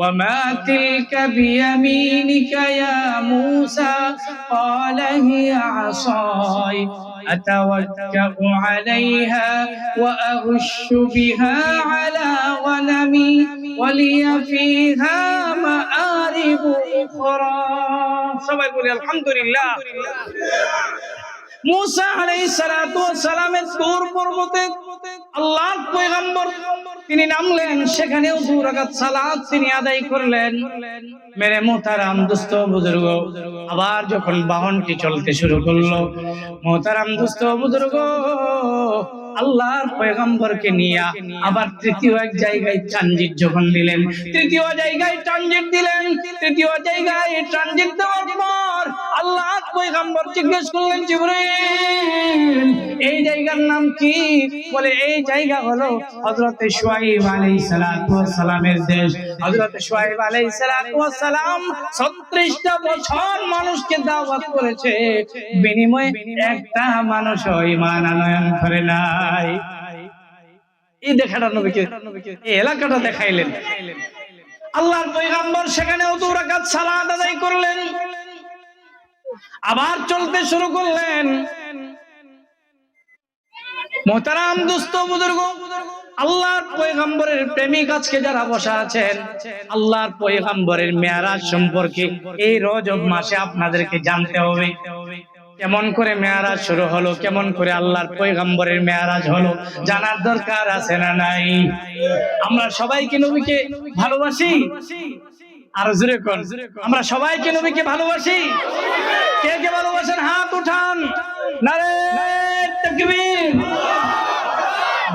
Speaker 1: وما تلك بيمينك يا موسى قال هي عصاي أتوكأ عليها وأهش بها على غنمي ولي فيها مآرب أخرى সবাই বলি আলহামদুলিল্লাহ। মূসা আলাইহিস সালাতু ওয়াস সালামের তুর পর্বতে আল্লাহর পয়গম্বর তিনি নামলেন, সেখানেও 2 রাকাত সালাত তিনি আদায় করলেন। মেরে মোহতারাম দোস্ত বুজুর্গ, আবার যখন বাহনটি চলতে শুরু করলো, মোহতারাম দোস্ত বুজুর্গ, আল্লাহর পয়গম্বরকে নিয়ে আবার তৃতীয় এক জায়গায় ট্রানজিট যখন দিলেন, তৃতীয় জায়গায় ট্রানজিট দেওয়ার পর আল্লাহর পয়গম্বর জিজ্ঞেস করলেন, জিবরাইল এই জায়গার নাম কি? বলে এই জায়গা হলো হযরতে শুআয়ব আলাইহিস সালাতু ওয়াস সালামের দেশ। হযরতে শুআয়ব আলাইহিস সালাতু ওয়াস সালাম 36টা বছর মানুষকে দাওয়াত করেছে, বিনিময়ে একটা মানুষও ঈমান আনয়ন করে নাই। এই দেখাটা নবীকে, এই এলাকাটা দেখাইলেন। আল্লাহর পয়গম্বর সেখানেও 2 রাকাত সালাত আদায় করলেন, আবার চলতে শুরু করলেন। মোহতারাম দোস্ত বুজুর্গ, আল্লাহর পয়গম্বরের প্রেমিক আজকে যারা বসা আছেন, আল্লাহর পয়গম্বরের মেরাজ সম্পর্কে এই রজব মাসে আপনাদেরকে জানতে হবে। কেমন করে মেরাজ শুরু হলো, কেমন করে আল্লাহর পয়গম্বরের মেরাজ হলো, জানার দরকার আছে না নাই? আমরা সবাই কি নবীকে ভালোবাসি? আর জোরে কোন, আমরা সবাই কি নবীকে ভালোবাসি? কে কে ভালোবাসেন হাত উঠান। নারে তাকবীর।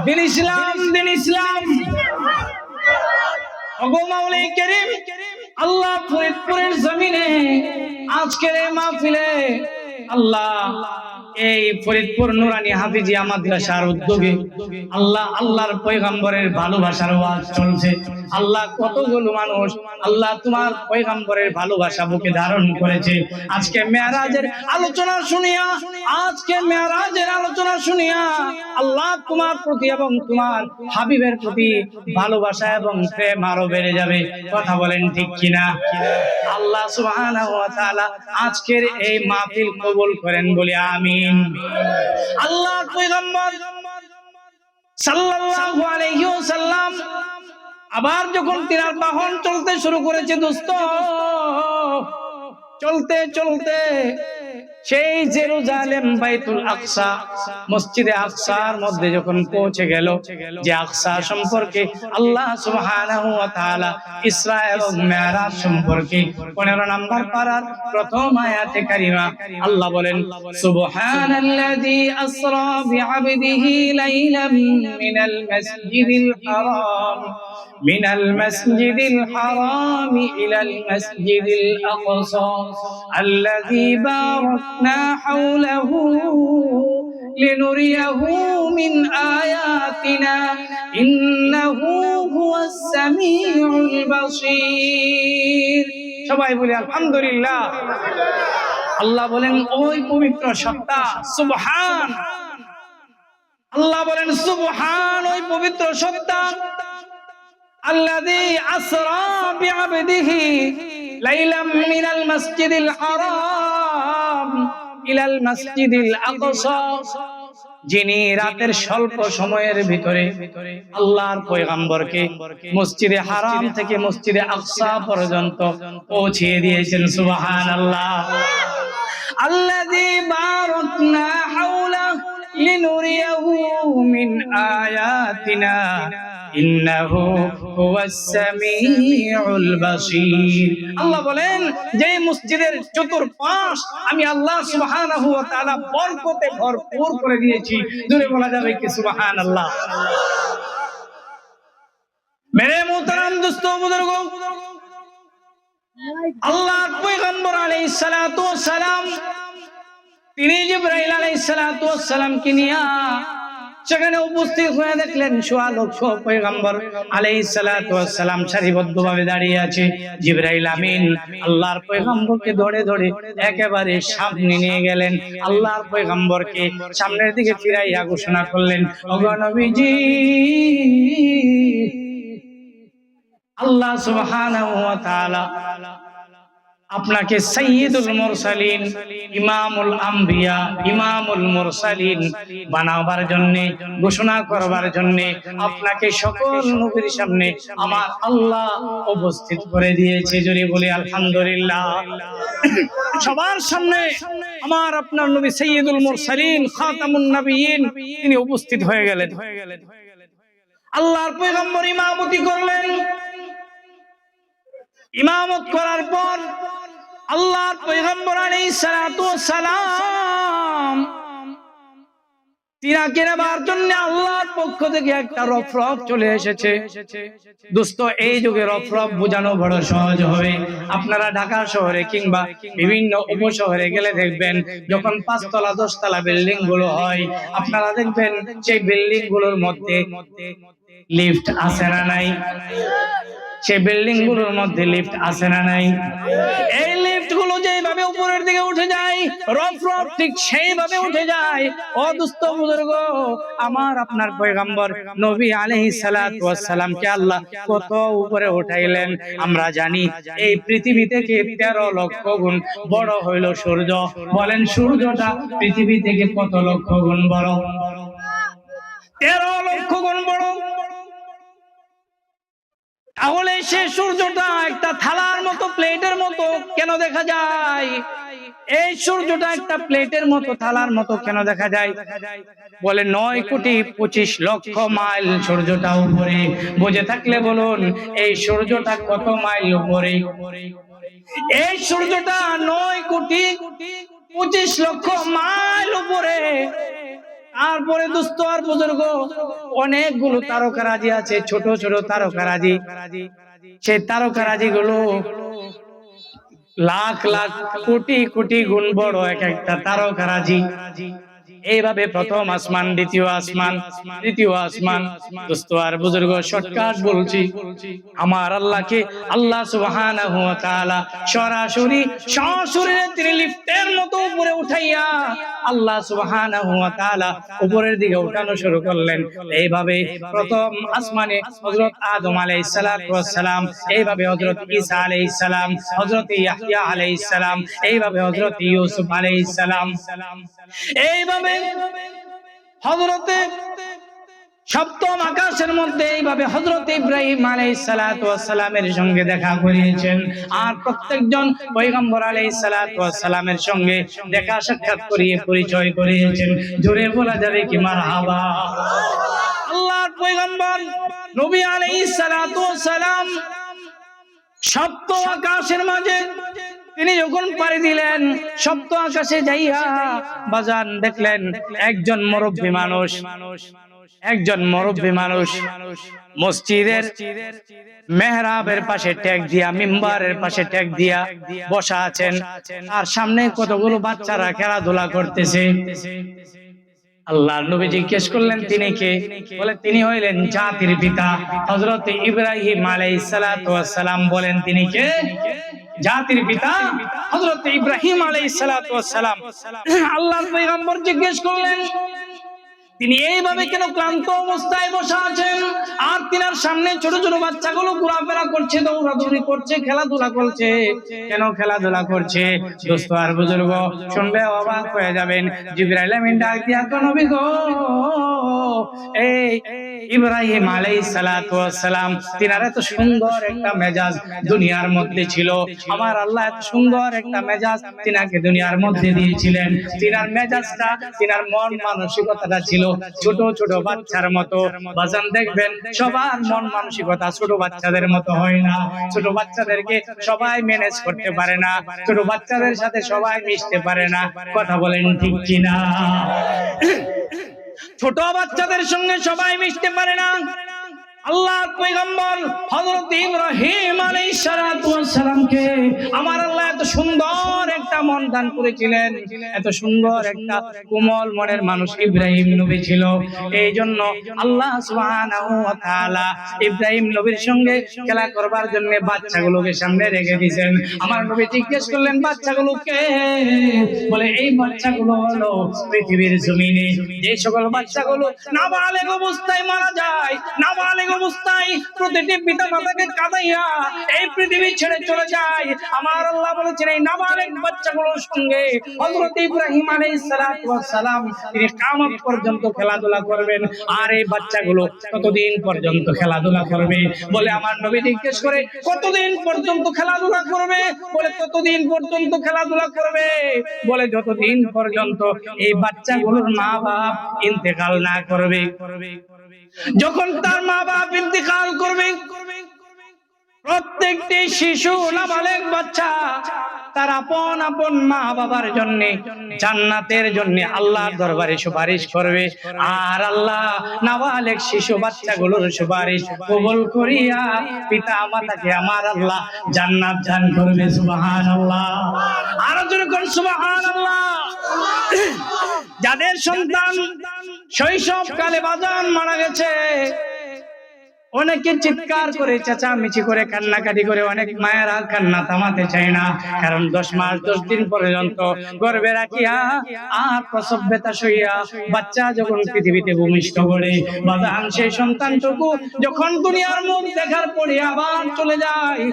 Speaker 1: দিন ইসলাম, দিন ইসলাম। ওগো মাওলাই কারীম, আল্লাহ ফরিদপুরের জমিনে আজকের এই মাহফিলে আল্লাহ এই ফরিদপুর নুরানি হাফিজিয়া মাদ্রাসার উদ্যোগে আল্লাহর পয়গম্বরের ভালোবাসার ওয়াজ চলছে। আল্লাহ কতগুলো মানুষ আল্লাহ তোমার পয়গম্বরের ভালোবাসা বুকে ধারণ করেছে। আজকে মেরাজের আলোচনা শুনিয়া আল্লাহ তোমার প্রতি এবং তোমার হাবিবের প্রতি ভালোবাসা এবং প্রেম আরো বেড়ে যাবে। কথা বলেন ঠিক কিনা? আল্লাহ সুবহানাহু ওয়া তাআলা আজকের এই মাহফিল কবুল করেন বলি আমিন। আল্লাহর পয়গম্বর সাল্লাল্লাহু আলাইহি ওয়াসাল্লাম আবার যখন তিনার বাহন চলতে শুরু করেছে দোস্ত, চলতে চলতে সেই জেরুজালেম বাইতুল আকসা মসজিদে আকসার মধ্যে যখন পৌঁছে গেল, যে আকসা সম্পর্কে আল্লাহ সুবহানাহু ওয়া তাআলা ইসরা এবং মিরাজ সম্পর্কে 15 নম্বর পারার প্রথম আয়াতে কারিমা আল্লাহ বলেন, সুবহানাল্লাযী আসরা বিআবদিহি লাইলাম মিনাল মাসজিদিল হারাম ইলাল মাসজিদিল আকসা আল্লাযী বারাকনা হাওলাহু লিনুরিয়াহু মিন আয়াতিনা ইন্নাহু হুয়াস সামিউল বাসীর। সবাই বলি আলহামদুলিল্লাহ। আল্লাহ বলেন ওই পবিত্র সত্তা, সুবহান। আল্লাহ বলেন সুবহান, ওই পবিত্র সত্তা আল্লাযী আসরা বিআবদিহি লাইলাম মিনাল মাসজিদিল হারাম ইলাল মাসজিদিল আকসা, যিনি রাতের স্বল্প সময়ের ভিতরে আল্লাহর পয়গম্বরকে মসজিদে হারাম থেকে মসজিদে আকসা পর্যন্ত পৌঁছিয়ে দিয়েছেন। সুবহানাল্লাহ। আল্লাযী বারাকনা হাওলা লিনুরিয়াহু মিন আয়াতিনা ইন্নাহু হুয়াস সামিউল বাসীর। আল্লাহ বলেন যে মসজিদের চতুর্পাশ আমি আল্লাহ সুবহানাহু ওয়া তাআলা বরকতে ভরপুর করে দিয়েছি। জোরে বলা যাবে কি সুবহানাল্লাহ। মেরে মুহতারাম দোস্ত বুজুর্গ, আল্লাহর পয়গম্বর আলাইহিস সালাতু ওয়াস সালাম তিনি জিবরাইল আলাইহিস সালাতু ওয়াস সালামকে নিয়ে সেখানে উপস্থিত হয়ে দেখলেন সোয়া লক্ষ পয়গম্বর আলাইহিস সালাতু ওয়াস সালাম সারিবদ্ধভাবে দাঁড়িয়ে আছে। জিবরাইল আমিন আল্লাহর পয়গম্বরকে ধরে ধরে একেবারে সামনে নিয়ে গেলেন। আল্লাহর পয়গম্বরকে সামনের দিকে ফিরাইয়া ঘোষণা করলেন, ওগো নবীজি, আল্লাহ সুবহানাহু ওয়া তাআলা আপনাকে সাইয়্যিদুল মুরসালিন, ইমামুল আম্বিয়া, ইমামুল মুরসালিন বানাবার জন্য, ঘোষণা করবার জন্য আপনাকে সকল নবীর সামনে আমার আল্লাহ উপস্থিত করে দিয়েছে। জোরে বলি আলহামদুলিল্লাহ। সবার সামনে আমার আপনার নবী সাইয়্যিদুল মুরসালিন, খাতামুন নবিয়্যিন তিনি উপস্থিত হয়ে গেলেন। আল্লাহর পয়গম্বর ইমামতি করলেন। ইমামত করার পর আল্লাহর পয়গম্বর আলাইহিস সালাতু ওয়াস সালাম তিনাকে নেবার জন্য আল্লাহর পক্ষ থেকে একটা রফরফ চলে এসেছে। দোস্ত, এই যুগে রফরফ বোঝানো বড় সহজ হবে। আপনারা ঢাকা শহরে কিংবা বিভিন্ন উপশহরে গেলে দেখবেন যখন 5 তলা 10 তলা বিল্ডিং গুলো হয়, আপনারা দেখবেন সেই বিল্ডিং গুলোর মধ্যে লিফট আছে না নাই? সেই বিল্ডিং গুলোর মধ্যে লিফট আছে না নাই? এই লিফট গুলো যেভাবে উপরের দিকে উঠে যায়, রফরফ ঠিক সেইভাবে উঠে যায়। ও দোস্ত বুজুর্গ, আমার আপনার পয়গম্বর নবী আলাইহিস সালাতু ওয়াস সালামকে আল্লাহ কত উপরে উঠাইলেন আমরা জানি। এই পৃথিবী থেকে 13 লক্ষ গুণ বড় হইল সূর্য। বলেন সূর্যটা পৃথিবী থেকে কত লক্ষ গুণ বড়? 13 লক্ষ গুণ বড়। তাহলে সে সূর্যটা একটা থালার মতো, প্লেটের মতো কেন দেখা যায়? এই সূর্যটা একটা প্লেটের মতো, থালার মতো কেন দেখা যায়? বলে 9,25,00,000 মাইল সূর্যটা উপরে। বুঝে থাকলে বলুন এই সূর্যটা কত মাইল উপরে? এই সূর্যটা 9,25,00,000 মাইল উপরে। তারপরে দোস্ত আর বুজুর্গ, অনেকগুলো তারকারাজি আছে, ছোট ছোট তারকারাজি। সেই তারকারাজি গুলো লাখ লাখ কোটি কোটি গুণ বড় এক একটা তারকারাজি। এইভাবে প্রথম আসমান, দ্বিতীয় আসমান, তৃতীয় আসমান। দোস্ত আর বুজুর্গ, শর্টকাট বলছি, আমার আল্লাহকে আল্লাহ সুবহানাহু ওয়া তাআলা সরাসরি সশরীরে তিনি লিফটের মতো উপরে উঠাইয়া আল্লাহ সুবহানাহু ওয়া তাআলা উপরের দিকে উঠানো শুরু করলেন। এইভাবে প্রথম আসমানে হযরত আদম আলাইহিস সালাতু ওয়াস সালাম, এইভাবে হযরত ঈসা আলাইহিস সালাম, হযরত ইয়াহইয়া আলাইহিস সালাম, এইভাবে হযরত ইউসুফ আলাইহিস সালাম, এইভাবে হযরতে সপ্তম আকাশের মধ্যে এইভাবে হযরত ইব্রাহিম আলাইহিস সালাতু ওয়াস সালামের সঙ্গে দেখা করিয়েছেন। আর প্রত্যেকজন পয়গম্বর আলাইহিস সালাতু ওয়াস সালামের সঙ্গে দেখা সাক্ষাৎ করিয়ে পরিচয় করিয়েছেন। জোরে বলা যাবে কি মারহাবা। আল্লাহর পয়গম্বর নবী আলাইহিস সালাতু ওয়াস সালাম সপ্ত আকাশের মাঝে তিনি যখন পাড়ি দিলেন, সপ্ত আকাশে যাইয়া বাজান দেখলেন একজন মুরব্বী মানুষ, একজন মুরব্বী মানুষ মসজিদের মেহরাবের পাশে টেক দিয়া, মিম্বারের পাশে টেক দিয়া বসা আছেন। আর সামনে কতগুলো বাচ্চারা খেলাধুলা করতেছে। আল্লাহর নবী জিজ্ঞেস করলেন তিনি কে? বলে তিনি হইলেন জাতির পিতা হযরত ইব্রাহিম আলাইহিস সালাতু ওয়াস সালাম। বলেন তিনি কে? জাতির পিতা হযরত ইব্রাহিম আলাইহিস সালাতু ওয়াস সালাম। আল্লাহর পয়গম্বর জিজ্ঞেস করলেন তিনি এইভাবে কেন ক্লান্ত অবস্থায় বসে আছেন, আর তিনার সামনে ছোট ছোট বাচ্চাগুলো ঘোরাফেরা করছে, দৌড়াদৌড়ি করছে, খেলাধুলা করছে। কেন খেলাধুলা করছে? দোস্ত আর বুজুর্গ, শুনলে অবাক হয়ে যাবেন। জিবরাইল আমিন ডাক দিয়া কো নবী গো, এই ইব্রাহিম আলাইহিস সালাতু ওয়াস সালাম, তিনার এত সুন্দর একটা মেজাজ দুনিয়ার মধ্যে ছিল। আমার আল্লাহ এত সুন্দর একটা মেজাজ তিনাকে দুনিয়ার মধ্যে দিয়েছিলেন। তিনার মেজাজটা, তিনার মন মানসিকতাটা ছিল ছোট ছোট বাচ্চার মতো। বাজান দেখবেন সবার মন মানসিকতা ছোট বাচ্চাদের মতো হয় না। ছোট বাচ্চাদেরকে সবাই ম্যানেজ করতে পারে না, ছোট বাচ্চাদের সাথে সবাই মিশতে পারে না। কথা বলেন ঠিক কিনা? ছোট বাচ্চাদের সঙ্গে সবাই মিশতে পারে না। আল্লাহর পয়গম্বর হযরত ইব্রাহিম আলাইহিস সালাতু ওয়াস সালামকে আমার আল্লাহ এত সুন্দর একটা মন দান করেছিলেন, এত সুন্দর একটা কোমল মনের মানুষ ইব্রাহিম নবী ছিল। এই জন্য আল্লাহ সুবহানাহু ওয়া তাআলা ইব্রাহিম নবীর সঙ্গে খেলা করবার জন্য বাচ্চাগুলোকে সামনে রেখে দিয়েছেন। আমার নবী জিজ্ঞেস করলেন, বাচ্চাগুলোকে? বলে এই বাচ্চাগুলো হলো পৃথিবীর জমিনে যে সকল বাচ্চাগুলো নাবালেগ অবস্থায় মারা যায়, নাবালেগ অবস্থায় প্রতিটি পিতা মাতাকে কাঁদাইয়া এই পৃথিবী ছেড়ে চলে যায়, আমার আল্লাহ বলেছেন এই নাবালেগ বাচ্চাগুলোর সঙ্গে হযরত ইব্রাহিম আলাইহিস সালাতু ওয়াস সালাম তিনি কিয়ামত পর্যন্ত খেলাধুলা করবেন। আর এই বাচ্চাগুলো কতদিন পর্যন্ত খেলাধুলা করবে? বলে আমার নবী জিজ্ঞেস করে, কতদিন পর্যন্ত খেলাধুলা করবে? বলে ততদিন পর্যন্ত খেলাধুলা করবে, বলে যতদিন পর্যন্ত এই বাচ্চাগুলোর মা বাপ ইন্তেকাল না করবে। যখন তার মা বাপ ইন্তেকাল করবে, প্রত্যেকটি শিশু নাবালেগ বাচ্চা তার আপন আপন মা বাবার জন্য জান্নাতের জন্য আল্লাহর দরবারে সুপারিশ করবে। আর আল্লাহ নাবালেগ শিশু বাচ্চাগুলোর সুপারিশ কবুল করিয়া পিতা মাতাকে আমার আল্লাহ জান্নাত দান করবে। সুবহানাল্লাহ। আর জোরে কোন সুবহানাল্লাহ। যাদের সন্তান শৈশব কালে বাজান মারা গেছে, অনেকে চিৎকার করে চেঁচামেচি করে কান্নাকাটি করে, অনেক মায়েরা কান্না থামাতে চায় না, কারণ 10 মাস 10 দিন পর্যন্ত গর্ভে রাখিয়া আর প্রসব ব্যথা সইয়া বাচ্চা যখন পৃথিবীতে ভূমিষ্ঠ করে, বাজান সেই সন্তানটুকু যখন দুনিয়ার মুখ দেখার পরে আবার চলে যায়,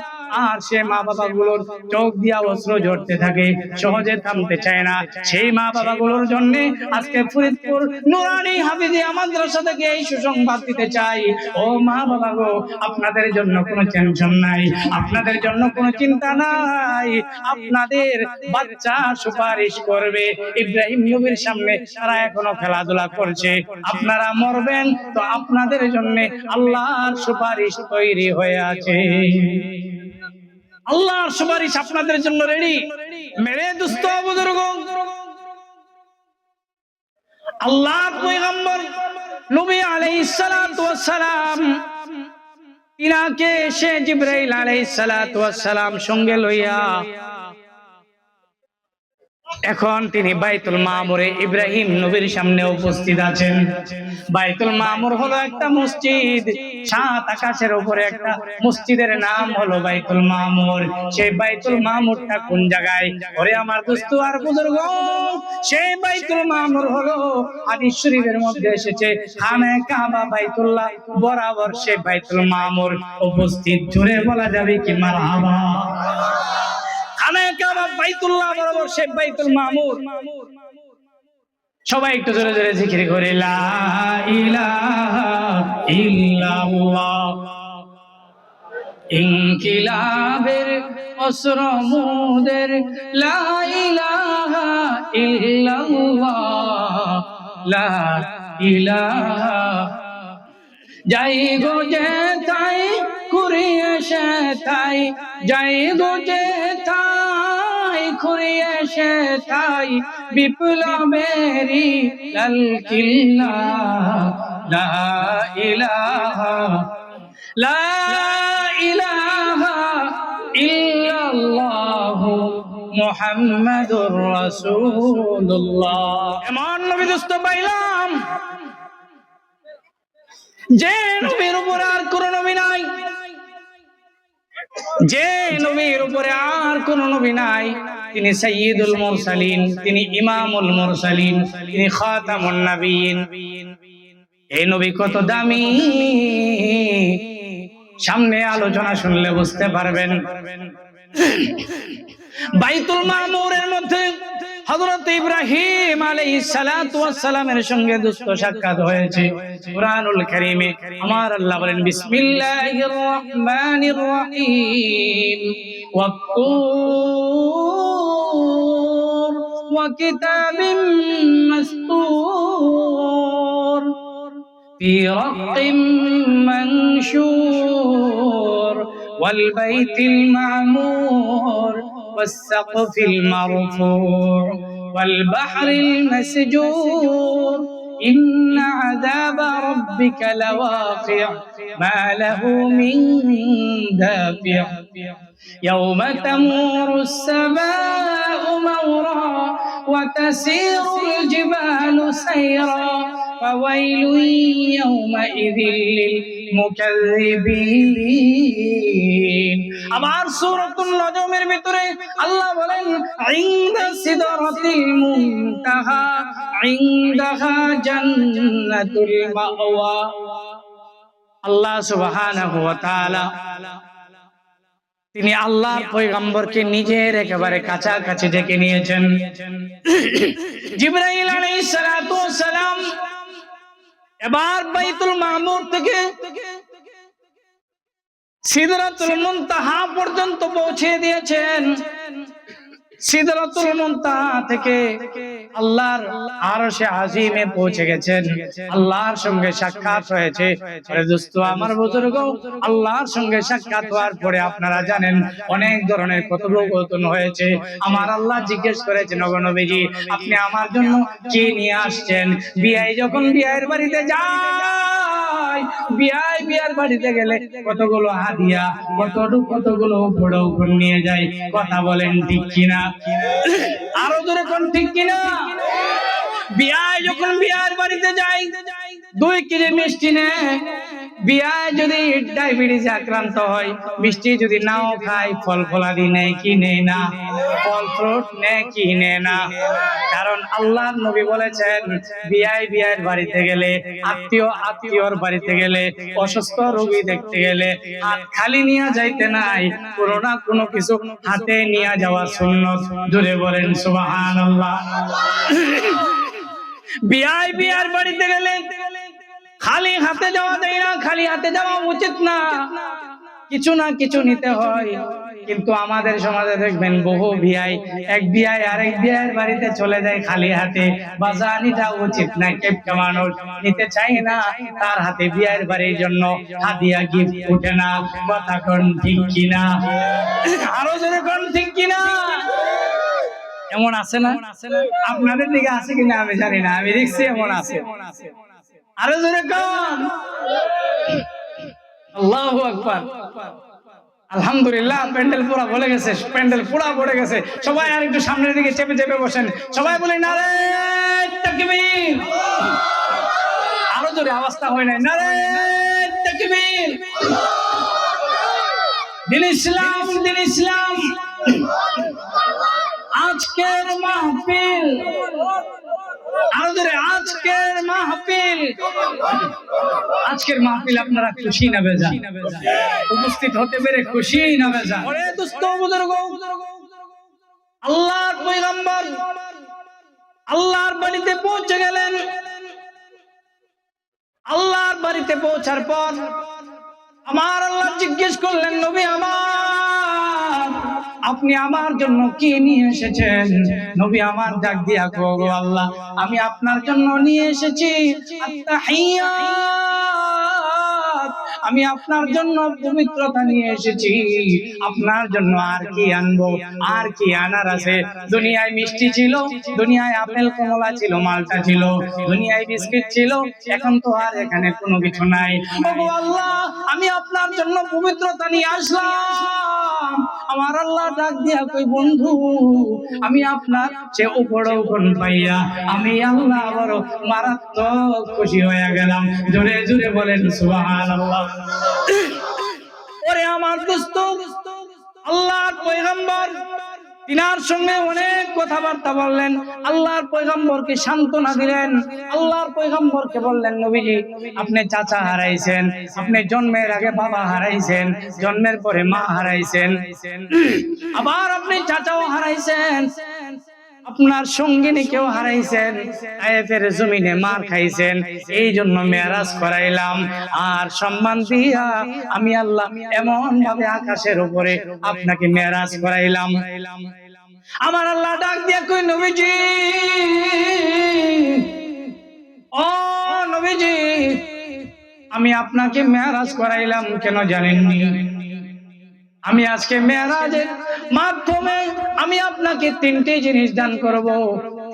Speaker 1: আর সে মা বাবা গুলোর চোখ দিয়া অশ্রু ঝরতে থাকে, সহজে থামতে চায় না। সেই মা বাবা গুলোর জন্য আজকে ফরিদপুর নুরানি হাফিজিয়া মাদ্রাসা থেকে এই সুসংবাদ দিতে চাই, ও মা বাবা গো, আপনাদের জন্য কোনো টেনশন নাই, আপনাদের জন্য কোনো চিন্তা নাই, আপনাদের বাচ্চা সুপারিশ করবে ইব্রাহিম নবীর সামনে। তারা এখনো খেলাধুলা করছে, আপনারা মরবেন তো আপনাদের জন্য আল্লাহর সুপারিশ তৈরি হয়ে আছে। আল্লাহর সুপারিশ আপনাদের জন্য রেডি। মেরে দোস্ত বুজুর্গ, আল্লাহর পয়গম্বর নবী আলাইহিস সালাতু ওয়াস সালাম তিনাকে সে জিবরাইল আলাইহিস সালাতু ওয়াস সালাম সঙ্গে লইয়া এখন তিনি বাইতুল মামুরে ইব্রাহিম নবীর সামনে উপস্থিত আছেন। বাইতুল মামুর হলো একটা মসজিদ, 7 আকাশের উপরে একটা মসজিদের নাম হলো বাইতুল মামুর। সেই বাইতুল মামুরটা কোন জায়গায়? ওরে আমার দোস্ত আর বুজুর্গ, সেই বাইতুল মামুর হলো হাদিস শরীফের মধ্যে এসেছে খানে কাবা বাইতুল্লাহ বরাবর সেই বাইতুল মামুর উপস্থিত। জোরে বলা যাবে কি মারহাবা? বাইতুল্লাহ বরাবর সে বাইতুল মামুর। সবাই একটু জোরে জোরে জিকির করে লা ইলাহা ইল্লাল্লাহ। ইনকিলাবের অসরমুদের লা ইলাহা ইল্লাল্লাহ, লা ইলাহা। যাই গো যে তাই কুরিয়ে সে তাই, যাই গো যে তাই কুরিয়ে সে তাই, বিপ্লবেরি লাল কিল্লা লা ইলাহা, লা ইলাহা ইল্লাল্লাহ মুহাম্মাদুর রাসূলুল্লাহ। এমন নবী দোস্ত পাইলাম যে নবীর উপর আর কোন নবী নাই। যে নবীর উপরে আর কোন নবী নাই, তিনি সাইয়্যিদুল মুরসালিন, তিনি ইমামুল মুরসালিন, তিনি খাতামুন নবিয়্যিন। এই নবী কত দামি, সামনে আলোচনা শুনলে বুঝতে পারবেন। বাইতুল মামুরের মধ্যে হযরত ইব্রাহিম আলাইহিস সালাতু ওয়াস সালামের সঙ্গে দুস্ত সাক্ষাৎ হয়েছে। কুরআনুল কারীমে আমার আল্লাহ বলেন বিসমিল্লাহির রহমানির রহিম ওয়াত-তুর ওয়া কিতাবিম মাসতুর ফি রাক্কিম মানশুর ওয়াল বাইতিল মা'মুর والسقف المرفوع والبحر المسجور إن عذاب ربك لواقع ما له من دافع يوم تمور السماء مورا وتسير الجبال سيرا فويل يومئذ للمكذبين আবার সূরাতুন নজমের ভিতরে আল্লাহ বলেন ইনদা সিদরাতিল মুনতাহা ইনদাহা জান্নাতুল মাওয়া। আল্লাহ সুবহানাহু ওয়া তাআলা তিনি আল্লাহর পয়গম্বরকে নিজের একেবারে কাছাকাছি ডেকে নিয়েছেন। জিবরাইল আলাইহিস সালাতু ওয়াস সালাম এবার বাইতুল মামুর থেকে সিদরাতুল মুনতাহা পর্যন্ত পৌঁছে দিয়েছেন। সিদরাতুল মুনতাহা থেকে আল্লাহর আরশে আজিমে পৌঁছে গেছেন। আল্লাহর সঙ্গে সাক্ষাৎ হয়েছে। আরে দোস্ত আমার বুজুর্গ, আল্লাহর সঙ্গে সাক্ষাৎ হওয়ার পরে আপনারা জানেন অনেক ধরনের কথোপকথন হয়েছে। আমার আল্লাহ জিজ্ঞেস করেছেন ওগো নবীজি আপনি আমার জন্য কি নিয়ে আসছেন? বিয়াই যখন বিয়ের বাড়িতে যায়, বিয়ার বাড়িতে গেলে কতগুলো হাদিয়া, কতগুলো উপঢৌকন নিয়ে যায়। কথা বলেন ঠিক কিনা? আরো জোরে কোন ঠিক কিনা? বিয়ায় যখন বিয়ার বাড়িতে যাই 2 কেজি মিষ্টি নেয়। বিয়ায় যদি ডায়াবেটিস আক্রান্ত হয়, মিষ্টি যদি নাও খায়, ফল ফলাদি নেয় কি নেয় না? ফল ফ্রুট নেয় কি নেয় না? কারণ আল্লাহর নবী বলেছেন বিয়ার বাড়িতে গেলে, আত্মীয়র বাড়িতে গেলে, অসুস্থ রোগী দেখতে গেলে হাত খালি নিয়ে যাইতে নাই, কোনো না কোনো কিছু হাতে নিয়ে যাওয়া সুন্নত। জোরে বলেন সুবহানাল্লাহ। বিয়ার বাড়িতে গেলে খালি হাতে যাওয়া যায় না, খালি হাতে যাওয়া উচিত না, কিছু না কিছু নিতে হয়। কিন্তু আমাদের সমাজে দেখবেন বহু বিয়াই এক বিয়াই আরেক বিয়ার বাড়িতে চলে যায় খালি হাতে। বাজানিটা উচিত না, কেপটা মানুষ নিতে চাই না, তার হাতে বিয়ার বাড়ির জন্য হাদিয়া গিফট ওঠে না। কথা কোন ঠিক কিনা? আরো জোরে কোন ঠিক কিনা? এমন আছে না? আপনাদের দিকে আছে কিনা আমি জানি না, আমি দেখছি এমন আছে। আরো জোরে কোন? আল্লাহু আকবার। আলহামদুলিল্লাহ প্যান্ডেল পুরা ভরে গেছে, প্যান্ডেল পুরা ভরে গেছে। সবাই আর একটু সামনের দিকে চেপে চেপে বসেন। সবাই বলে নারে তাকবীর। আরো জোরে আওয়াজটা হয় না। নারে তাকবীর। দিন ইসলাম, দিন ইসলাম। আজকের মাহফিল, আরো জোরে আজকের মাহফিল। আজকের মাহফিল আপনারা খুশি না বেজান? উপস্থিত হতে পেরে খুশি না বেজান? ওরে দোস্ত বুজুর্গ, আল্লাহর পয়গম্বর আল্লাহর বাড়িতে পৌঁছে গেলেন। আল্লাহর বাড়িতে পৌঁছার পর আমার আল্লাহ জিজ্ঞেস করলেন নবী আমার, আপনি আমার জন্য কি নিয়ে এসেছেন? নবী আমার ডাক দিয়া গো আল্লাহ, আমি আপনার জন্য নিয়ে এসেছি আত্তাহিয়াত, আমি আপনার জন্য পবিত্রতা নিয়ে এসেছি। আপনার জন্য আর কি আনবো? আর কি আনার আছে? দুনিয়ায় মিষ্টি ছিল, দুনিয়ায় আপেল কমলা ছিল, মালটা ছিল, দুনিয়ায় বিস্কিট ছিল, এখন তো আর এখানে কোনো কিছু নাই। ওগো আল্লাহ, আমি আপনার জন্য পবিত্রতা নিয়ে আসলাম। আমার আল্লাহ ডাক দিয়া কই বন্ধু, আমি আপনার সে উপঢৌকন পাইয়া আমি আল্লাহ বড় মারাত্মক খুশি হয়ে গেলাম। জোরে জোরে বলেন সুবহানাল্লাহ। ওরে আমার দোস্ত, আল্লাহর পয়গম্বর তিনার সঙ্গে অনেক কথাবার্তা বললেন, আল্লাহর পয়গম্বরকে সান্ত্বনা দিলেন। আল্লাহর পয়গম্বরকে বললেন, নবীজি আপনি চাচা হারাইছেন, আপনি জন্মের আগে বাবা হারাইছেন, জন্মের পরে মা হারাইছেন, আবার আপনি চাচাও হারাইছেন, আপনার সঙ্গিনী কেউ হারাইছেন, তায়েফের জমিনে মার খাইছেন, এই জন্য মেরাজ করাইলাম। আর সম্মান দিয়া আমি আল্লাহ এমন ভাবে আকাশের উপরে আপনাকে মেরাজ করাইলাম। আমার আল্লাহ ডাক দিয়া কই, নবীজি ও নবীজি, আমি আপনাকে মেরাজ করাইলাম কেন জানেননি? আমি আজকে মেরাজের মাধ্যমে আমি আপনাকে তিনটি জিনিস দান করব,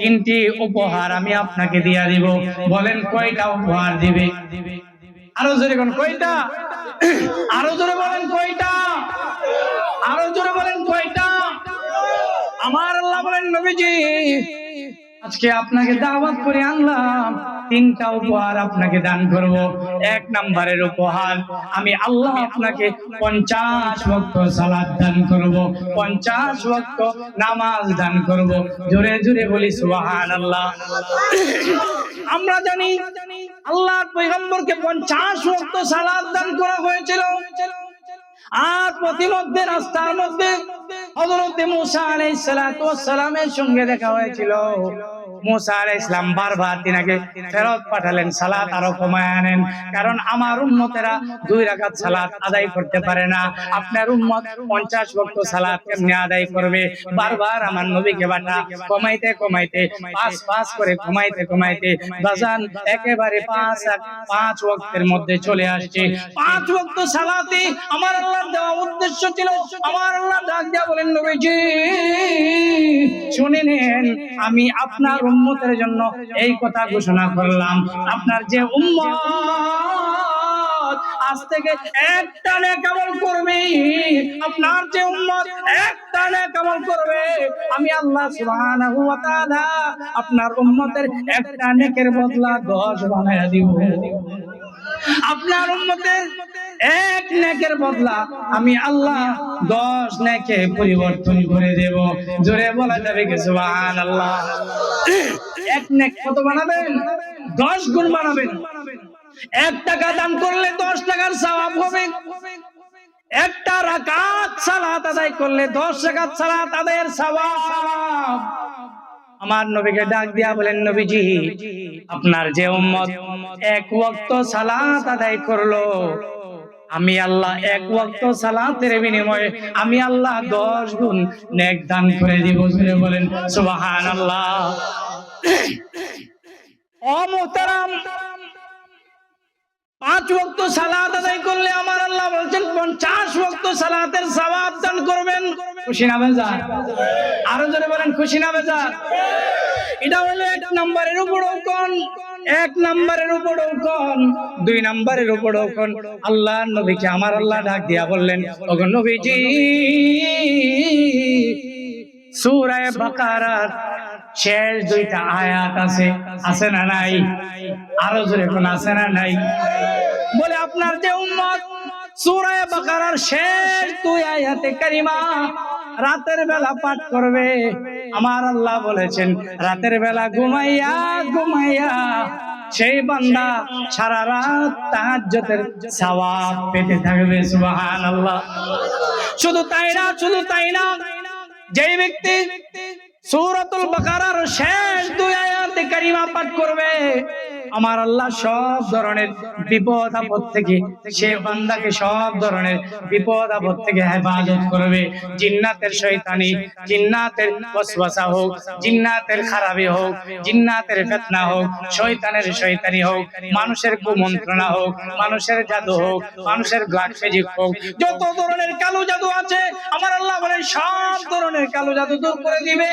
Speaker 1: তিনটি উপহার আমি আপনাকে দিয়া দিব। বলেন কয়টা উপহার দিবে? আরো জোরে কোন কয়টা? আরো জোরে বলেন কয়টা? আরো জোরে বলেন কয়টা? আমার আল্লাহ বলেন, নবীজি আজকে আপনাকে দাওয়াত করে আনলাম, তিনটা উপহার আপনাকে দান করব। এক নম্বরের উপহার, আমি আল্লাহ আপনাকে 50 ওয়াক্ত সালাত দান করব, 50 ওয়াক্ত নামাজ দান করব। জোরে জোরে বলি সুবহানাল্লাহ। আমরা জানি আল্লাহর পয়গম্বরকে 50 ওয়াক্ত সালাত দান করা হয়েছিল। আর প্রতিমধ্যে রাস্তার মধ্যে হযরত মুসা আলাইহিস সালাতু ওয়াস সালামের সঙ্গে দেখা হয়েছিল। মুসা আলাইহিস সালাম বারবার তিনাকে ফেরত পাঠালেন, সালাত আরো কমায় আনেন, কারণ আমার উম্মতেরা 2 রাকাত সালাত আদায় করতে পারে না, আপনার উম্মত 50 ওয়াক্ত সালাত কেমনে আদায় করবে? বারবার আমার নবীকে বাটা কমাইতে কমাইতে 5 করে কমাইতে বাজান একেবারে 5 ওয়াক্তের মধ্যে চলে আসছে। 5 ওয়াক্ত সালাতে আমার আল্লাহর দেওয়া উদ্দেশ্য ছিল। আমার আল্লাহ ডাক দিয়া বলেন, নবীজি শুনে নেন, আমি আপনার উম্মতের জন্য এই কথা ঘোষণা করলাম, আপনার যে উম্মত আজ থেকে একটা নেক আমল করবে, আপনার যে উম্মত একটা নেক আমল করবে, আমি আল্লাহ সুবহানাহু ওয়া তাআলা আপনার উম্মতের একটা নেকের বদলা 10 বানায়া দিব। আপনার উম্মতের এক নেকের বদলা আমি আল্লাহ 10 নেকে পরিবর্তন করে দেব। জোরে বলা যাবে কি সুবহানাল্লাহ? এক নেক কত বানাবেন? 10 গুণ বানাবেন। 1 টাকা দান করলে 10 টাকার সওয়াব হবে। 1টা রাকাত সালাত আদায় করলে 10 রাকাত সালাত আদায়ের সওয়াব। আমার নবীকে ডাক দিয়া বলেন, নবীজি আপনার যে উম্মত 1 ওয়াক্ত সালাত আদায় করলো, আমি আল্লাহ 1 ওয়াক্ত সালাতের বিনিময়ে আমি আল্লাহ 10 গুণ নেক দান করে দিব। জোরে বলেন সুবহানাল্লাহ। ও মুহতারাম, 5 ওয়াক্ত সালাত আদায় করলে আমার আল্লাহ বলেন 50 ওয়াক্ত সালাতের সওয়াব দান করবেন। খুশি না বেজার? আরো জোরে বলেন খুশি না বেজার? এটা হলো 1 নম্বরের উপর কোন, 1 নম্বরের উপর কোন, 2 নম্বরের উপর কোন। আল্লাহ নবীকে আমার আল্লাহ ডাক দিয়া বললেন, ওগো নবীজি সূরা বাকারার শেষ 2টা আয়াত আছে না নাই? আরো জোরে কোন আছে না নাই? বলে আপনার যে উম্মত সূরা বাকারার শেষ 2 আয়াতে কারিমা রাতের বেলা পাঠ করবে, আমার আল্লাহ বলেছেন রাতের বেলা ঘুমাইয়া সেই বান্দা সারা রাত তাহাজ্জুদের সওয়াব পেতে থাকবে। সুবহানাল্লাহ। শুধু তাই না, যেই ব্যক্তি সূরাতুল বাকারার শেষ 2 আয়াতে কারিমা পাঠ করবে, আমার আল্লাহ সব ধরনের বিপদ আপদ থেকে সে বান্দাকে সব ধরনের বিপদ আপদ থেকে হেফাজত করবে। জিন্নাতের শয়তানি, জিন্নাতের ওয়াসওয়াসা হোক, জিন্নাতের খারাপি হোক, জিন্নাতের ফিতনা হোক, শয়তানের শয়তানি হোক, মানুষের কুমন্ত্রণা হোক, মানুষের জাদু হোক, মানুষের ব্ল্যাক ম্যাজিক হোক, যত ধরনের কালো জাদু আছে আমার আল্লাহ বলেন সব ধরনের কালো জাদু দূর করে দিবে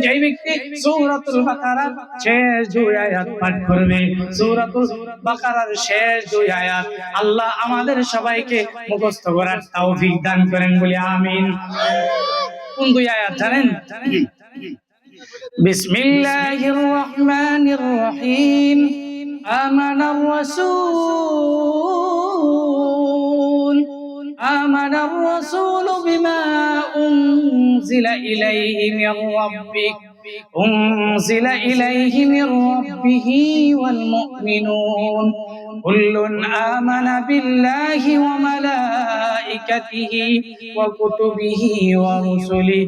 Speaker 1: যেই ব্যক্তি সূরাতুল বাকারার শেষ 2 আয়াত পাঠ করবে। সূরাতুল বাকারার শেষ 2 আয়াত আল্লাহ আমাদের সবাইকে মুখস্থ করার তৌফিক দান করেন বলি আমিন। কোন 2 আয়াত জানেন? বিসমিল্লাহির রহমানির রহিম। আমানার রাসূল আমানা আর-রাসূলু বিমা উনজিলা ইলাইহি মির রাব্বিহি أنزل إليه من ربه والمؤمنون كل آمن بالله وملائكته وكتبه ورسله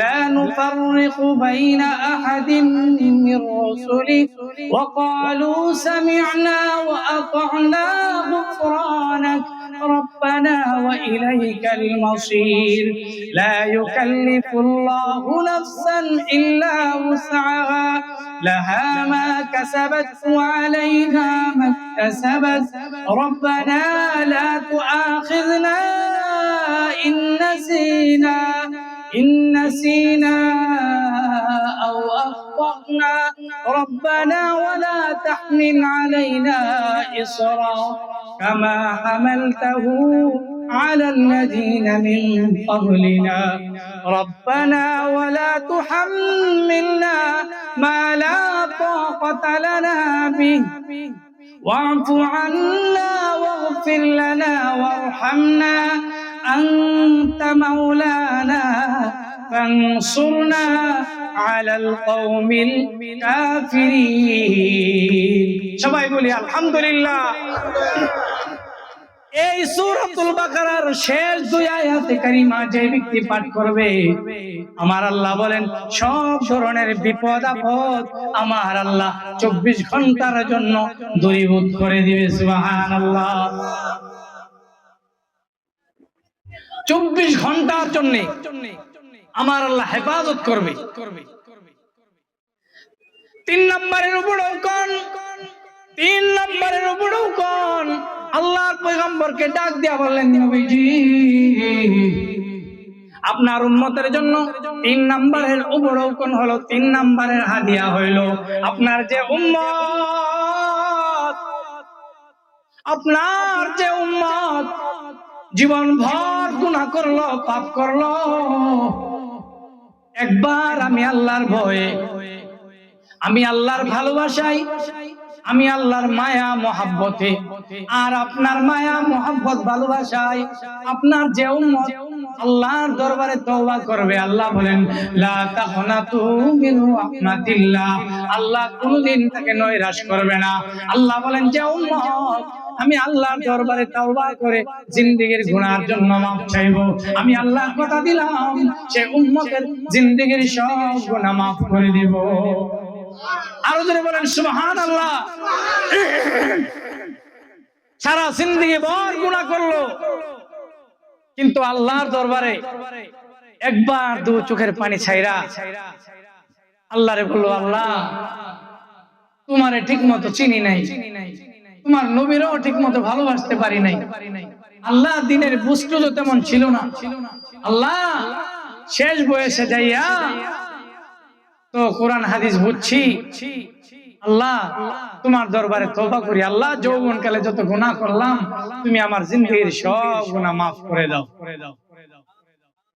Speaker 1: لا نفرق بين أحد من رسله وقالوا سمعنا وأطعنا غفرانك ربنا وإليك المصير لا يكلف الله نفسا إلا وسعها لها ما كسبت وعليها ما اكتسبت ربنا لا تؤاخذنا إن نسينا أو أخطأنا ربنا ولا تحمل علينا إصرا كما حملته على الذين من قبلنا ربنا ولا تحملنا ما لا طاقة لنا به واعف عنا واغفر لنا وارحمنا أنت مولانا فانصرنا على القوم الكافرين সবাই বলি আলহামদুলিল্লাহ। এই সূরাতুল বাকারার শেষ দুই আয়াতে কারিমা যে ব্যক্তি পাঠ করবে আমার আল্লাহ বলেন সব ধরনের বিপদ আপদ আমার আল্লাহ 24 ঘন্টার জন্য দূরীভূত করে দিবে সুবহানাল্লাহ। 24 ঘন্টার জন্য আমার আল্লাহ হেফাজত করবে। 3 নম্বরের উপরেও কোন আল্লাহর পয়গম্বরকে ডাক দিয়া বললেন নবীজি আপনার উম্মতের জন্য 3 নম্বরের উপরেও কোন হলো 3 নম্বরের হাদিয়া হইল আপনার যে উম্মত জীবন ভর গুনাহ করলো পাপ করলো একবার আমি আল্লাহর ভয়ে আমি আল্লাহর ভালোবাসায় আমি আল্লাহর মায়া মহব্বতে আর আপনার মায়া মহব্বত ভালোবাসায় আপনার যে উম্মত আল্লাহর দরবারে তওবা করবে আল্লাহ বলেন লা তাখনাতু মিন রাহমাতিল্লাহ আল্লাহ কোনদিন তাকে নৈরাশ করবে না। আল্লাহ বলেন যে উম্মত আমি আল্লাহর দরবারে তওবা করে জিন্দেগীর গুনার জন্য মাফ চাইবো আমি আল্লাহর কথা দিলাম সে উম্মতের জিন্দেগীর সব গুনাহ মাফ করে দেব। আরো জোরে বলেন সুবহানাল্লাহ। সারা জিন্দেগী ভর গুনাহ করলো কিন্তু আল্লাহর দরবারে একবার দু চোখের পানি ছাইরা আল্লাহরে বলল আল্লাহ তোমারে ঠিক মতো চিনি নাই তোমার নবীরও ঠিক মতো ভালোবাসতে পারি নাই আল্লাহ দিনের বুঝতো তেমন ছিল না আল্লাহ শেষ বয়সে যাইয়া তো কোরআন হাদিস বুঝছি আল্লাহ তোমার দরবারে তওবা করি আল্লাহ যৌবনকালে যত গুনাহ করলাম তুমি আমার জিন্দেগীর সব গুনাহ maaf করে দাও।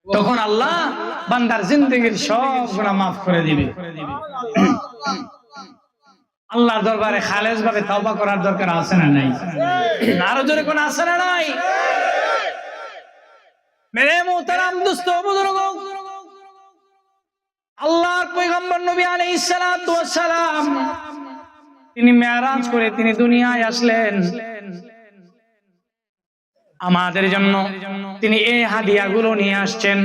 Speaker 1: তখন আল্লাহ বান্দার জিন্দেগীর সব গুনাহ maaf করে দিবে। আল্লাহর দরবারে খালেস ভাবে তওবা করার দরকার আছে না নাই? আরো জোরে কোন আছে না নাই? মেরে মোহতারাম দোস্ত বুজুর্গ আল্লাহর পয়গম্বর নবী আলাইহিস সালাতু ওয়াস সালাম তিনি মেরাজ করে তিনি দুনিয়ায় আসলেন আমাদের জন্য তিনি এই হাদিয়াগুলো নিয়ে আসছেন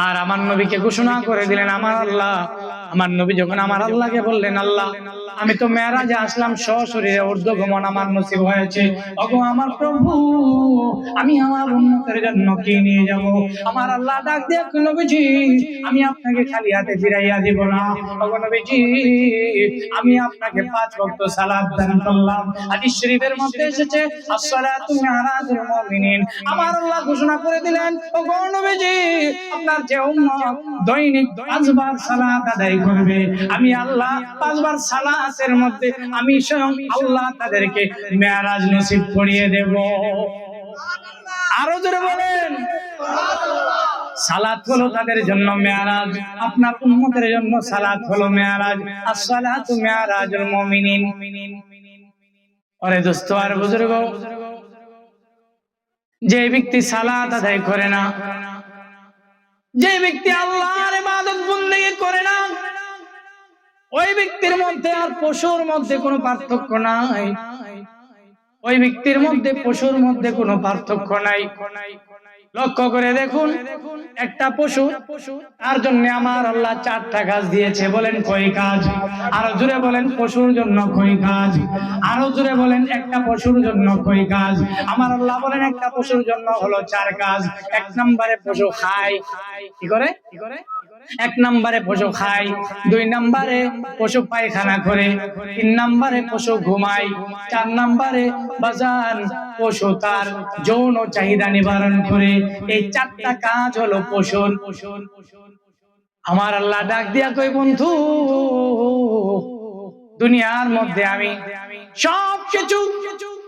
Speaker 1: আর আমার নবীকে ঘোষণা করে দিলেন আমার আল্লাহ আমার নবী যখন আমার আল্লাহকে বললেন আল্লাহ আমি তো মেরাজে আসলাম সশরীরে ঊর্ধ্বগমন আমার নসিব হয়েছে ওগো আমার প্রভু আমি আমার উম্মতের জন্য কি নিয়ে যাব আমার আল্লাহ ডাক দিয়ে নবীজি আমি আপনাকে খালি হাতে ফিরাইয়া দিব না ওগো নবীজি আমি আপনাকে 5 ওয়াক্ত সালাত দান করলাম হাদিস শরীফের মধ্যে এসেছে আসসালাতু মিরাজুল মুমিনিন আমার আল্লাহ ঘোষণা করে দিলেন ওগো নবীজি আপনার যে উম্মত দৈনিক 5 বার সালাত আদায় করবে আমি আল্লাহ 5 বার সালাতের মধ্যে আমি স্বয়ং আল্লাহ তাদেরকে মেরাজ নসিব করিয়ে দেব। আরো জোরে বলেন সালাত হলো তাদের জন্য মেরাজ আপনার উম্মতের জন্য সালাত হলো মেরাজ আসসালাতু মিরাজুল মুমিনিন। আরে দোস্ত আর বুজুর্গ যে ব্যক্তি সালাত আদায় করে না, যে ব্যক্তি আল্লাহর ইবাদত বন্দেগী করে না, ওই ব্যক্তির মধ্যে আর পশুর মধ্যে কোনো পার্থক্য নাই। ওই ব্যক্তির মধ্যে পশুর মধ্যে কোনো পার্থক্য নাই। লক্ষ্য করে দেখুন, একটা পশু, তার জন্য আমার আল্লাহ 4টা কাজ দিয়েছে। বলেন কয় কাজ? আরো জোরে বলেন, পশুর জন্য কয় কাজ? আরো জোরে বলেন, একটা পশুর জন্য কয় কাজ? আমার আল্লাহ বলেন একটা পশুর জন্য হলো 4 কাজ। 1 নম্বরে পশু খায়। কি করে? 1 নম্বরে পশু খায়, 2 নম্বরে পশু পায়খানা করে, 3 নম্বরে পশু ঘুমায়, 4 নম্বরে বাজান পশু তার যৌন চাহিদা নিবারণ করে। এই 4টা কাজ হলো পশুর। আমার আল্লাহ ডাক দিয়া কই, বন্ধু, দুনিয়ার মধ্যে আমি সবকিছু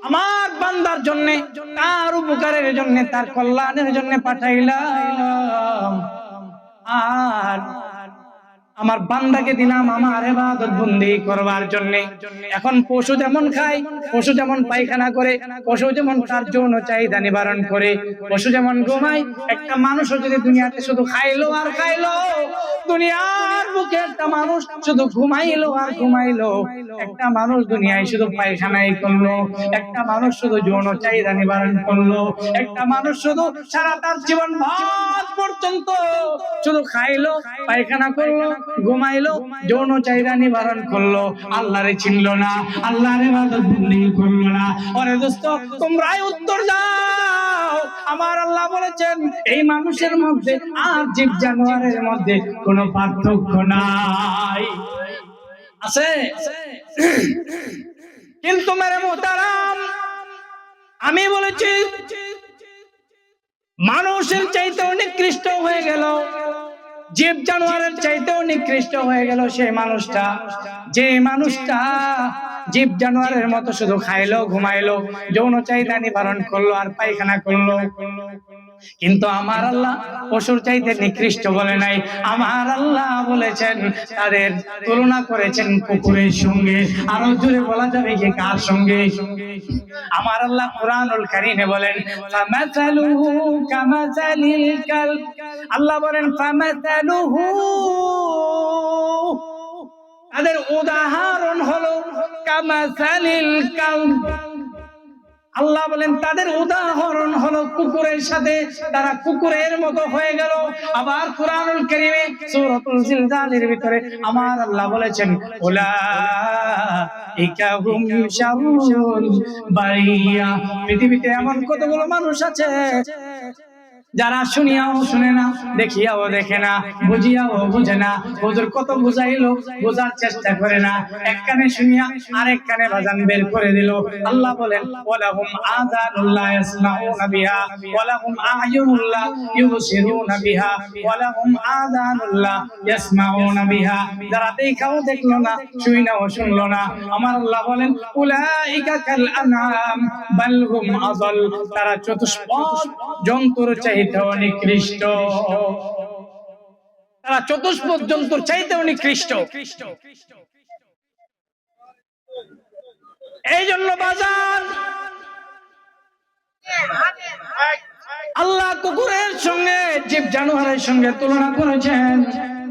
Speaker 1: আমার বান্দার জন্য, তার উপকারের জন্য, তার কল্যাণের জন্য পাঠাইলাম, আর আমার বান্দাকে দিলাম আমার ইবাদত বন্দেগী করবার জন্য। এখন পশু যেমন খায়, পশু যেমন পায়খানা করে, পশু যেমন তার যৌন চাহিদা নিবারণ করে, পশু যেমন ঘুমায়, একটা মানুষও যদি দুনিয়াতে শুধু খাইলো আর খাইলো, দুনিয়ার বুকে একটা মানুষ শুধু ঘুমাইলো আর ঘুমাইলো, একটা মানুষ দুনিয়ায় শুধু পায়খানাই করলো, একটা মানুষ শুধু যৌন চাহিদা নিবারণ করলো, একটা মানুষ শুধু সারা তার জীবন ভাত পর্যন্ত শুধু খাইলো, পায়খানা করলো, ঘুমাইলো, যৌন চাহিদা নিবারণ করলো, আল্লাহরে চিনলো না, আল্লাহর ইবাদত বন্দেগী করলো না। ওরে দোস্ত, তোমরাই উত্তর দাও। আমার আল্লাহ বলেছেন এই মানুষের মধ্যে আর জীব জানোয়ারের মধ্যে কোনো পার্থক্য নাই। আছে? কিন্তু মেরে মুহতারাম, আমি বলেছি মানুষের চাইতেও নিকৃষ্ট হয়ে গেল, জীব জানোয়ারের চাইতেও নিকৃষ্ট হয়ে গেল সেই মানুষটা, যে মানুষটা জীব জানোয়ারের মতো শুধু খাইলো, ঘুমাইলো, যৌন চাহিদা নিবারণ করলো আর পায়খানা করলো। কিন্তু আমার আল্লাহ পশুর চাইতে নিকৃষ্ট বলে নাই। আমার আল্লাহ বলেছেন, তাদের তুলনা করেছেন কুকুরের সঙ্গে। আরো জোরে বলা যাবে কি কার সঙ্গে? আমার আল্লাহ কুরআনুল কারীমে বলেন, ফামাসালুহু কামাসালিল কালব। আল্লাহ বলেন ফামাসালুহু, তাদের উদাহরণ হলো কামাসালিল কালব। আল্লাহ বলেন তাদের উদাহরণ হলো কুকুরের সাথে, তারা কুকুরের মতো হয়ে গেল। আবার কুরআনুল কারীমে সূরাতুল জিলজালের ভিতরে আমার আল্লাহ বলেছেন, উলাইকা হুম শাররুল বারিয়া। পৃথিবীতে এমন কতগুলো মানুষ আছে যারা শুনিয়াও শুনে না, দেখিয়াও দেখে না, বুঝিয়াও বুঝে না। হুজুর কত বুঝাইলো, বোঝার চেষ্টা করে না, এক কানে শুনিয়া আরেক কানে বাজান বের করে দিল। আল্লাহ বলেন, ওয়ালাহুম আযানুল্লাহ ইয়াসমাউনা বিহা ওয়ালাহুম আ'য়ুনুল্লাহ ইউবসিরুনা বিহা ওয়ালাহুম আযানুল্লাহ ইয়াসমাউনা বিহা। যারা দেখাও দেখলো না, শুনিনাও শুনলো না, আমার আল্লাহ বলেন, উলাইকা কাল আনআম বাল হুম আযাল। তারা চতুষ্পদ জন্তুর চাইতেও নিকৃষ্ট, তারা চতুষ্পদ জন্তুর চাইতেও নিকৃষ্ট। এই জন্য বাজান আল্লাহ কুকুরের সঙ্গে জীব জানোয়ারের সঙ্গে তুলনা করেছেন।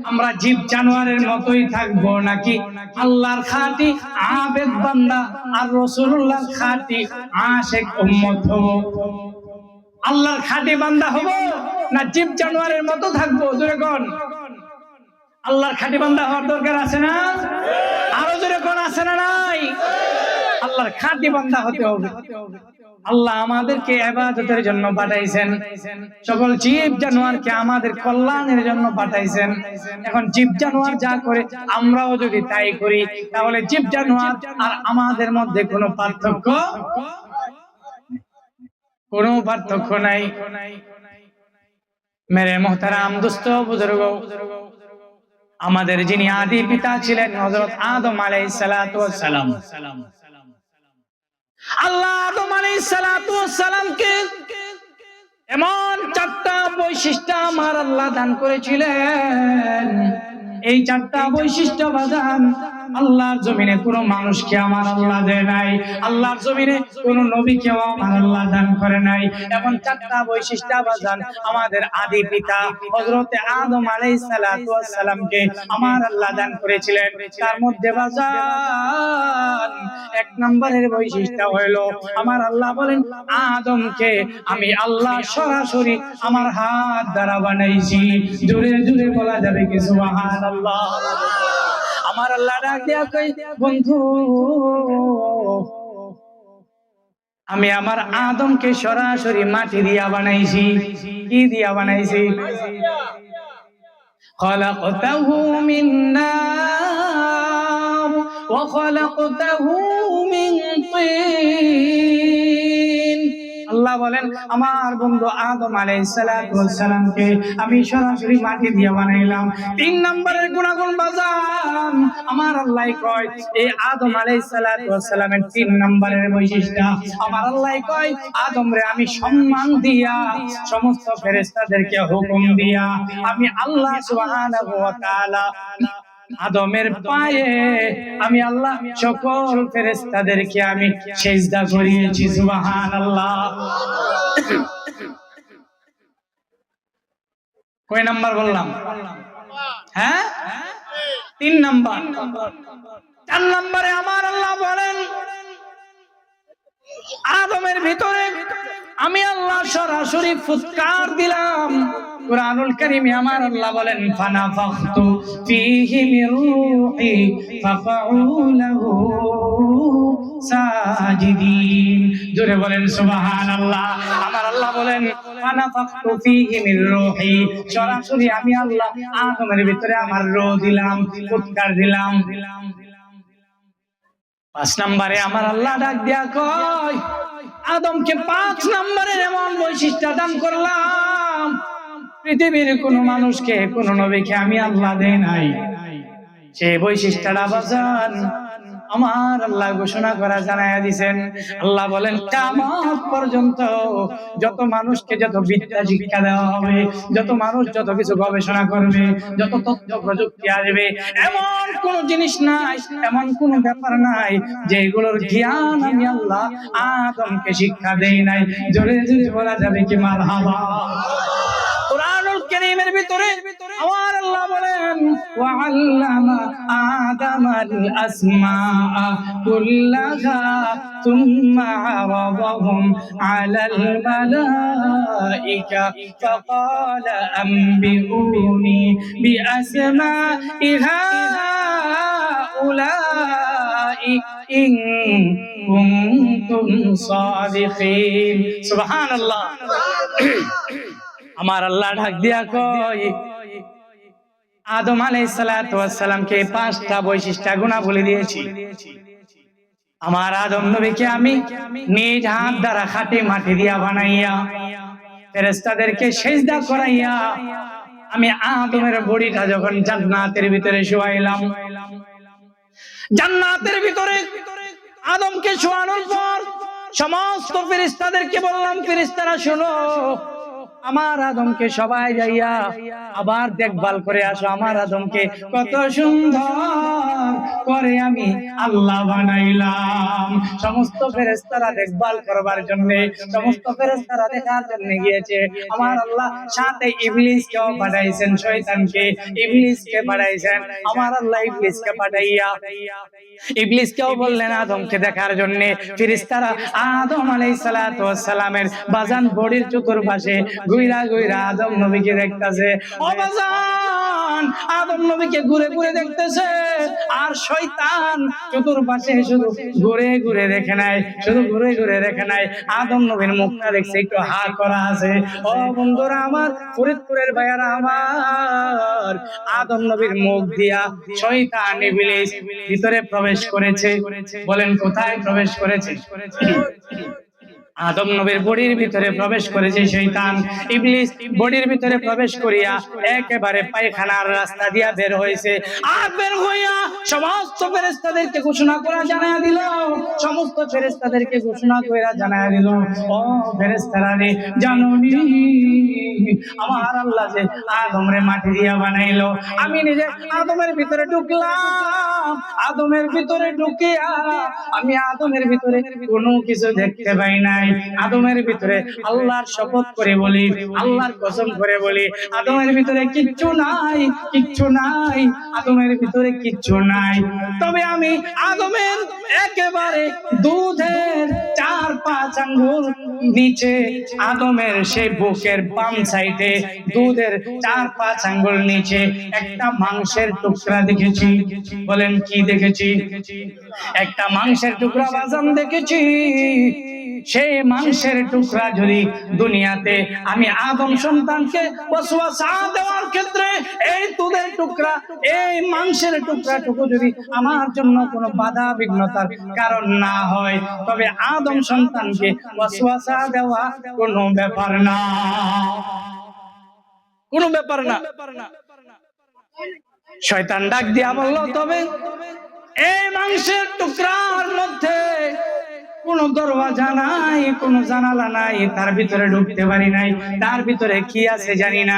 Speaker 1: আমরা জীব জানোয়ারের মতোই থাকবো নাকি আল্লাহর খাঁটি আবেদ বান্দা আর রাসূলুল্লাহর খাঁটি আশিক উম্মত হব? আল্লাহর খাঁটি বান্দা হব না জীব জানোয়ারের মতো থাকবো? জোরে কোন? আল্লাহর খাঁটি বান্দা হওয়ার দরকার আছে না? আরো জোরে কোন, আছে না নাই? আল্লাহর খাঁটি বান্দা হতে হবে। আল্লাহ আমাদেরকে ইবাদতের জন্য পাঠাইছেন, সকল জীব জানোয়ারকে আমাদের কল্যাণের জন্য পাঠাইছেন। এখন জীব জানোয়ার যা করে আমরাও যদি তাই করি, তাহলে জীব জানোয়ার আর আমাদের মধ্যে কোনো পার্থক্য নাই। মেরে মোহতারাম দোস্ত বুজুর্গ, আমাদের যিনি আদি পিতা ছিলেন হযরত আদম আলাইহিস সালাতু ওয়াস সালাম, আল্লাহ আদম আলাইহিস সালাতু ওয়াস সালামকে এমন 4টা বৈশিষ্ট্য আমার আল্লাহ দান করেছিলেন। এই চারটা বৈশিষ্ট্য বাজান আল্লাহর জমিনে কোনো মানুষকে আমার আল্লাহ দেয় নাই, আল্লাহর জমিনে কোনো নবীকেও আমার আল্লাহ দান করে নাই। এমন চারটা বৈশিষ্ট্য বাজান আমাদের আদি পিতা হযরত আদম আলাইহিস সালাতু ওয়াস সালামকে আমার আল্লাহ দান করেছিলেন। তার মধ্যে বাজান এক নম্বরের বৈশিষ্ট্য হলো আমার আল্লাহ বলেন আদমকে আমি আল্লাহ সরাসরি আমার হাত দ্বারা বানাইছি। জোরে জোরে বলা যাবে কি সুবহানাল্লাহ। আমার আল্লাহ ডাক দিয়া কই বন্ধু আমি আমার আদমকে সরাসরি মাটি দিয়া বানাইছি। কি দিয়া বানাইছি? খলাকতাহু মিন নার ওয়া খলাকতাহু মিন তিন। আল্লাহ বলেন আমার বন্ধু আদম আলাইহিস সালাতু ওয়াস সালামকে আমি সরাসরি মাটি দিয়ে বানাইলাম। 3 নম্বরের গুণাগুণ বাজান আমার আল্লাহ কয় এই আদম আলাইহিস সালাতু ওয়াস সালামের 3 নম্বরের বৈশিষ্ট্য আমার আল্লাহ কয় আদম রে আমি সম্মান দিয়া সমস্ত ফেরেশতাদেরকে হুকুম দিয়া আমি আল্লাহ সুবহানাহু ওয়া তাআলা আদমের পায়ে আমি আল্লাহ সকল ফেরেশতাদেরকে আমি সিজদা করিয়েছি। সুবহানাল্লাহ। কয় নাম্বার বললাম? হ্যাঁ 3 নাম্বার। 4 নম্বরে আমার আল্লাহ বলেন আদমের ভিতরে আমি আল্লাহ সরাসরি ফুৎকার দিলাম। কুরআনুল কারীমে আমার আল্লাহ বলেন ফানাফাখতু ফীহি মির রূহি ফাকাউ লাহু সাজিদিন। জোরে বলেন সুবহানাল্লাহ। আমার আল্লাহ বলেন ফানাফাখতু ফীহি মির রূহি সরাসরি আমি আল্লাহ আদমের ভিতরে আমার রূহ দিলাম, ফুৎকার দিলাম। 5 নম্বরে আমার আল্লাহ ডাক দিয়া কয় আদমকে 5 নম্বরের এমন বৈশিষ্ট্য দান করলাম পৃথিবীর কোন মানুষকে কোন নবীকে আমি আল্লাহ দেই নাই। সেই বৈশিষ্ট্যটা বাজান আমার আল্লাহ ঘোষণা করা জানায়া দিবেন। আল্লাহ বলেন কিয়ামত পর্যন্ত যত মানুষকে যত বিদ্যা শিক্ষা দেওয়া হবে, যত মানুষ যত কিছু গবেষণা করবে, যত তথ্য প্রযুক্তি আসবে, এমন কোন জিনিস নাই, এমন কোন ব্যাপার নাই যেগুলোর জ্ঞান আমি আল্লাহ আদমকে শিক্ষা দেই নাই। জোরে জোরে বলা যাবে কি মারহাবা। কুরআনুল কারীমের ভিতরে আমার আল্লাহ বলেন ওয়া আল্লামা আদামাল আসমাআ কুল্লাহা সুম্মা আরাদাহুম আলাল মালাইকা ফাকালা আনবিউনি বিআসমাই হাউলাই ইন কুনতুম সাদিকিন। সুবহানাল্লাহ। আমার আল্লাহ ডাক দিয়া কয় আদম আলাইহিস সালাতু ওয়াস সালামকে 5টা বৈশিষ্ট্য গুণা বলে দিয়েছি। আমার আদম নবীকে আমি নিজ হাত দ্বারা খাঁটি মাটি দিয়া বানাইয়া ফেরেশতাদেরকে সিজদা করাইয়া আমি আদমের বডিটা যখন জান্নাতের ভিতরে শোয়াইলাম, জান্নাতের ভিতরে আদমকে শোয়ানোর পর সমস্ত ফেরেশতাদেরকে বললাম ফেরেশতারা শোনো আমার আদমকে সবাই যাইয়া আবার দেখভাল করে আসো। আমার আদমকে কত সুন্দর করে আমি আল্লাহ বানাইলাম। সমস্ত ফেরেশতারা দেখভাল করবার জন্য, সমস্ত ফেরেশতারা দেখার জন্য গিয়েছে। আমার আল্লাহ সাথে ইবলিসকেও পাঠাইছেন, শয়তানকে ইবলিসকে পাঠাইছেন। আমার আল্লাহ ইবলিসকে পাঠাইয়া ইবলিসকেও বললেন আদমকে দেখার জন্য। ফেরেশতারা আদম আলাইহিস সালাতু ওয়াস সালামের বাজান বডির চতুর্পাশে ঘুরা ঘুরা আদম নবীকে দেখতেছে। ও বাজান আদম নবীকে ঘুরে ঘুরে দেখতেছে আর শয়তান চতুর্পাশে শুধু ঘুরে ঘুরে দেখে নাই, শুধু ঘুরে ঘুরে দেখে নাই, আদম নবীর মুখটা দেখছে একটু হা করা আছে। ও বন্ধুরা আমার, ফরিদপুরের ভাইয়ারা আমার, আদম নবীর মুখ দিয়া শয়তান ইবলিস ভিতরে প্রবেশ করেছে। বলেন কোথায় প্রবেশ করেছে? আদম নবীর বডির ভিতরে প্রবেশ করেছে শয়তান ইবলিস। বডির ভিতরে প্রবেশ করিয়া একেবারে পায়খানার রাস্তা দিয়া বের হয়েছে। আর বের হইয়া সমস্ত ফেরেশতাদেরকে ঘোষণা করা জানায়া দিল, সমস্ত ফেরেশতাদেরকে ঘোষণা কইরা জানায় দিল, ও ফেরেশতারা রে, জানোনি আমার আল্লাহ যে আদমরে মাটি দিয়া বানাইলো, আমি নিজে আদমের ভিতরে ঢুকলাম, আদমের ভিতরে ঢুকিয়া আমি আদমের ভিতরে কোনো কিছু দেখতে পাই নাই। আদমের ভিতরে আল্লাহর শপথ করে বলি, আল্লাহর কসম করে বলি, আদমের ভিতরে কিচ্ছু নাই, কিচ্ছু নাই, আদমের ভিতরে কিচ্ছু নাই। তবে আমি আদমের একেবারে দুধের 4-5 আঙ্গুল নিচে, আদমের সেই বুকের বাম সাইডে দুধের 4-5 আঙ্গুল নিচে একটা মাংসের টুকরা দেখেছি। বলেন কি দেখেছি? একটা মাংসের টুকরা বাজান দেখেছি। সেই মাংসের টুকরা যদি দুনিয়াতে আমি আদম সন্তানকে ওয়াসওয়াসা দেওয়ার ক্ষেত্রে এই দুধের টুকরা, এই মাংসের টুকরাটুকু যদি আমার জন্য কোনো বাধা বিঘ্নতার কারণ না হয়, তবে আদম সন্তানকে ওয়াসওয়াসা দেওয়া কোনো ব্যাপার না, কোনো ব্যাপার না। শয়তান ডাক দিয়া বলল, তবে এই মাংসের টুকরার মধ্যে কোনো দরওয়াজা নাই, কোনো জানালা নাই, তার ভিতরে ঢুকতে পারি নাই, তার ভিতরে কি আছে জানি না।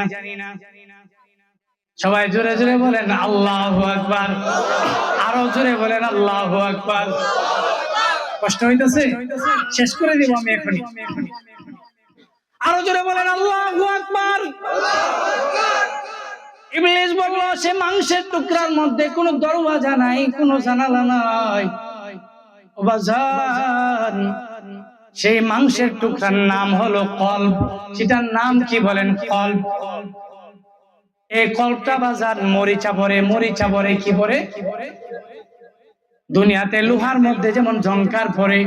Speaker 1: সবাই জোরে জোরে বলেন আল্লাহু আকবার, আরো জোরে বলেন আল্লাহু আকবার। কষ্ট হইতেছে? শেষ করে দিব আমি এখনই। আরো জোরে বলেন আল্লাহু আকবার। ইবলিস বলল, সে মাংসের টুকরার মধ্যে কোনো দরওয়াজা নাই, কোনো জানালা নাই। ও বাজান, সেই মাংসের টুকরার নাম হলো কলব। সেটার নাম কি বলেন? কলব। এই কলবটা বাজান মরিচা পড়ে, মরিচা পড়ে কি পড়ে? দুনিয়াতে লোহার মধ্যে যেমন ঝংকার পড়ে,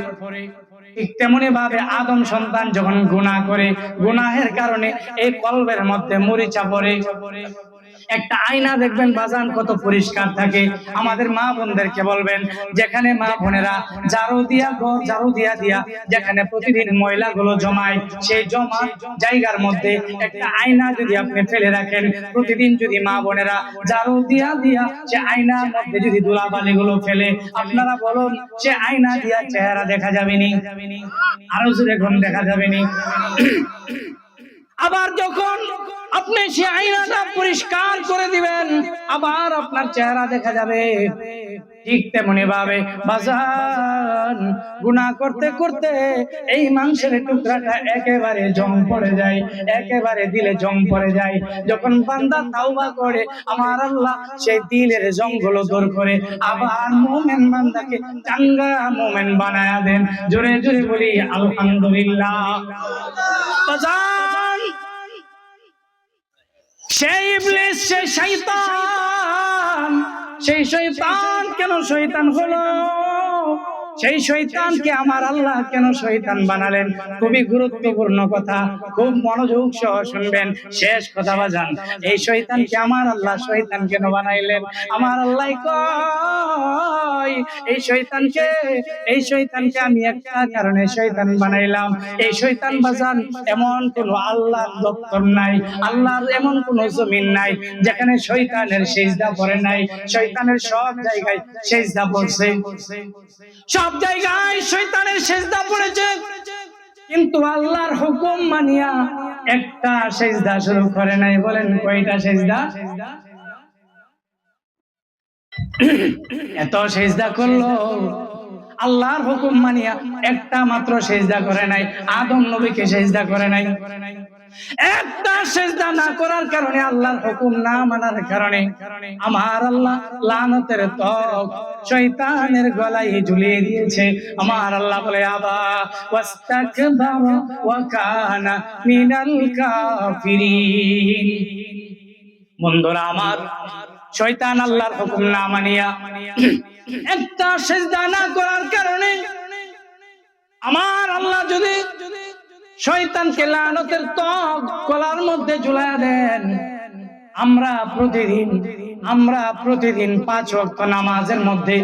Speaker 1: ঠিক তেমনি ভাবে আদম সন্তান যখন গুনাহ করে, গুনাহের কারণে এই কলবের মধ্যে মরিচা পড়ে। একটা আয়না দেখবেন বাজান কত পরিষ্কার থাকে। আমাদের মা বোনদেরকে বলবেন, যেখানে মা বোনেরা ঝাড়ু দিয়া যেখানে প্রতিদিন ময়লাগুলো জমায়, সেই জমা জায়গার মধ্যে একটা আয়না যদি আপনি ফেলে রাখেন, প্রতিদিন যদি মা বোনেরা ঝাড়ু দিয়া সে আয়নার মধ্যে যদি ধুলাবালি গুলো ফেলে, আপনারা বলুন সে আয়না দিয়া চেহারা দেখা যাবে নি? আরো জোরে কোন দেখা যাবে নি? আবার যখন আপনি সে আয়নাটা পরিষ্কার করে দিবেন, আবার আপনার চেহারা দেখা যাবে। ঠিক তেমনি ভাবে বাজান গুনাহ করতে করতে এই মাংসের টুকরাটা একেবারে জং পড়ে যায়, একেবারে দিলে জং পড়ে যায়। যখন বান্দা তাওবা করে, আমার আল্লাহ সেই দিলের জংগুলো দূর করে আবার মুমিন বান্দাকে চাঙ্গা মুমিন বানায়া দেন। জোরে জোরে বলি আলহামদুলিল্লাহ। বাজান, সেই ইবলিস, সেই শয়তান কেন শয়তান হলো? সেই শয়তানকে আমার আল্লাহ কেন শয়তান বানালেন? খুবই গুরুত্বপূর্ণ কথা, খুব মনোযোগ সহ শুনবেন। শেষ কথা বাজান, এই শয়তানকে আমার আল্লাহ শয়তান কেন বানাইলেন? আমার আল্লাহ কয়, এই শয়তানকে আমি একটা কারণে শয়তান বানাইলাম। এই শয়তান বাজান এমন কোন আল্লাহর দপ্তর নাই, আল্লাহর এমন কোন জমিন নাই যেখানে শয়তানের সিজদা পড়ে নাই। শয়তানের সব জায়গায় সিজদা পড়ছে, সব জায়গায় শয়তানের সিজদা পড়েছে, কিন্তু আল্লাহর হুকুম মানিয়া একটা সিজদা শুরু করে নাই। বলেন কয়টা সিজদা? এত সিজদা করলো, আল্লাহর হুকুম মানিয়া একটা মাত্র সিজদা করে নাই। আদম নবীকে সিজদা করে নাই। একটা সিজদা না করার কারণে, আল্লাহর হুকুম না মানার কারণে আমার আল্লাহ লানতের তক শয়তানের গলায় ঝুলিয়ে দিয়েছে। আমার আল্লাহ বলে, আবা ওয়াস্তাকবারা ওয়া কানা মিনাল কাফিরিন। বন্ধুরা আমার, শয়তান আল্লাহর হুকুম না মানিয়া একটা সিজদা না করার কারণে আমার আল্লাহ যদি শয়তানকে লানতের তক গলার মধ্যে ঝুলায়া দেন, আমরা প্রতিদিন 5 ওয়াক্ত নামাজের মধ্যে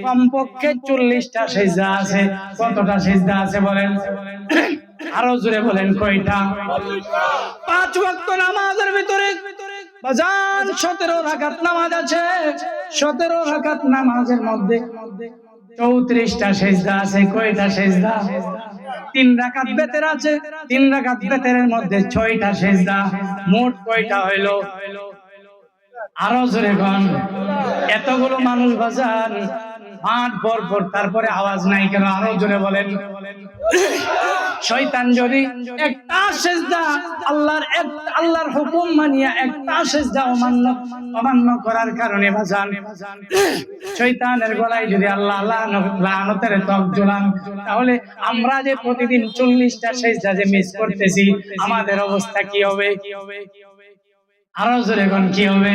Speaker 1: কমপক্ষে 40টা সিজদা আছে। কতটা সিজদা আছে বলেন? আরো জোরে বলেন কয়টা? 5 ওয়াক্ত নামাজের ভিতরে বাজান 17 রাকাত নামাজ আছে। 17 রাকাত নামাজের মধ্যে 34টা সেজদা আছে। কয়টা সেজদা? 3 রাকাত বেতের আছে, 3 রাকাত বেতের মধ্যে 6টা সেজদা। মোট কয়টা হইল? আরো জোরে কোন। এতগুলো মানুষ বাজান মাঠ ভরপুর, তারপরে আওয়াজ নাই কেন? আরো জোরে বলেন। শয়তান যদি একটা সেজদা আল্লাহর হুকুম মানিয়া একটা সেজদা অমান্য করার কারণে বাজান শয়তানের গলায় যদি আল্লাহ লানতের তক ঝোলান, তাহলে আমরা যে প্রতিদিন 40টা সেজদা যে মিস করতেছি, আমাদের অবস্থা কি হবে? আরো জোরে কোন, কি হবে?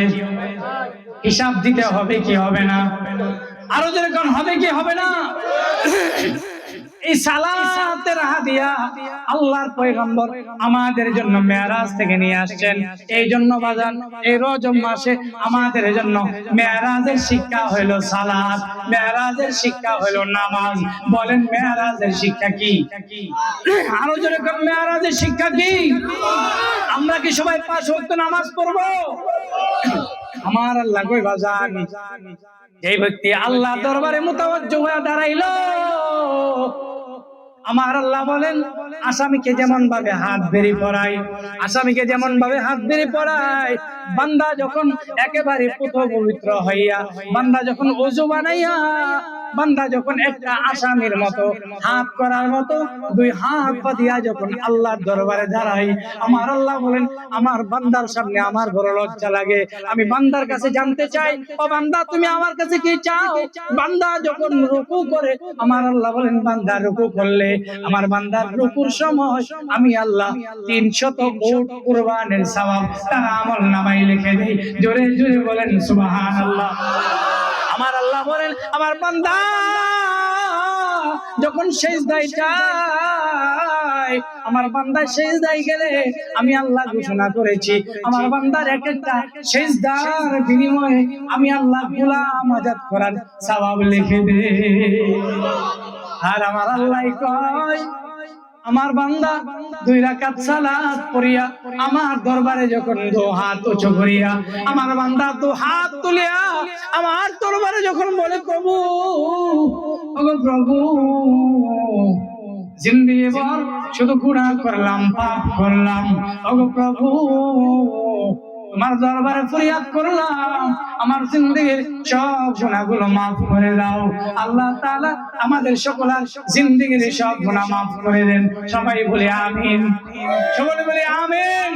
Speaker 1: হিসাব দিতে হবে কি হবে না? আরো জোরে কোন, হবে কি হবে না? এই সালাতের হাদিয়া আল্লাহর পয়গম্বর আমাদের জন্য মেরাজ থেকে নিয়ে আসছেন। এই জন্য বাজান এই রজব মাসে আমাদের জন্য মেরাজের শিক্ষা হলো সালাত, মেরাজের শিক্ষা হলো নামাজ। বলেন মেরাজের শিক্ষা কি? আরো জোরে কোন, মেরাজের শিক্ষা কি? আমরা কি সবাই 5 ওয়াক্ত নামাজ পড়বো? আমার আল্লাহ কই বাজান, এই ব্যক্তি আল্লাহ দরবারে মুতাওয়াজ্জিহ হয়ে দাঁড়াইলো, আমার আল্লাহ বলেন আসামিকে যেমন ভাবে হাত বেরি পড়ায়, আসামিকে যেমন ভাবে হাত বেরি পড়ায়, বান্দা যখন একেবারে পুত পবিত্র হইয়া, বান্দা যখন ওযু বানাইয়া, বান্দা যখন একটা আসামির মতো হাত করার মতো 2 হাত পাতিয়া যখন আল্লাহর দরবারে দাঁড়াই, আমার আল্লাহ বলেন আমার বান্দার সামনে আমার বড় লজ্জা লাগে। আমি বান্দার কাছে জানতে চাই, ও বান্দা তুমি আমার কাছে কি চাও? বান্দা যখন রুকু করে, আমার আল্লাহ বলেন বান্দা রুকু করলে আমার বান্দার রুকুর সময় আমি আল্লাহ 300 উট কুরবানের সওয়াব তার আমলনামায় লিখে দেই। জোরে জোরে বলেন সুবহানাল্লাহ। আমার আল্লাহ বলেন আমার বান্দা যখন সেজদায় যায়, আমার বান্দা সেজদায় গেলে আমি আল্লাহ ঘোষণা করেছি আমার বান্দার এক একটা সেজদার বিনিময়ে আমি আল্লাহ গোলাম আজাদ করার সওয়াব লিখে দেই। আর আমার আল্লাহ কয় আমার বান্দা 2 রাকাত সালাত পড়িয়া আমার দরবারে যখন 2 হাত উঁচু করিয়া, আমার বান্দা 2 হাত তুলিয়া আমার দরবারে যখন বলে প্রভু, ওগো প্রভু জিন্দেগি ভর শুধু গুনাহ করলাম, পাপ করলাম, ওগো প্রভু তোমার দরবারে ফরিয়াদ করলাম আমার জিন্দেগির সব গুনাহগুলো মাফ করে দাও। আল্লাহ তাআলা আমাদের সকলের জিন্দেগির সব গুনাহ মাফ করে দেন। সবাই বলে আমিন, সবাই বলে আমিন।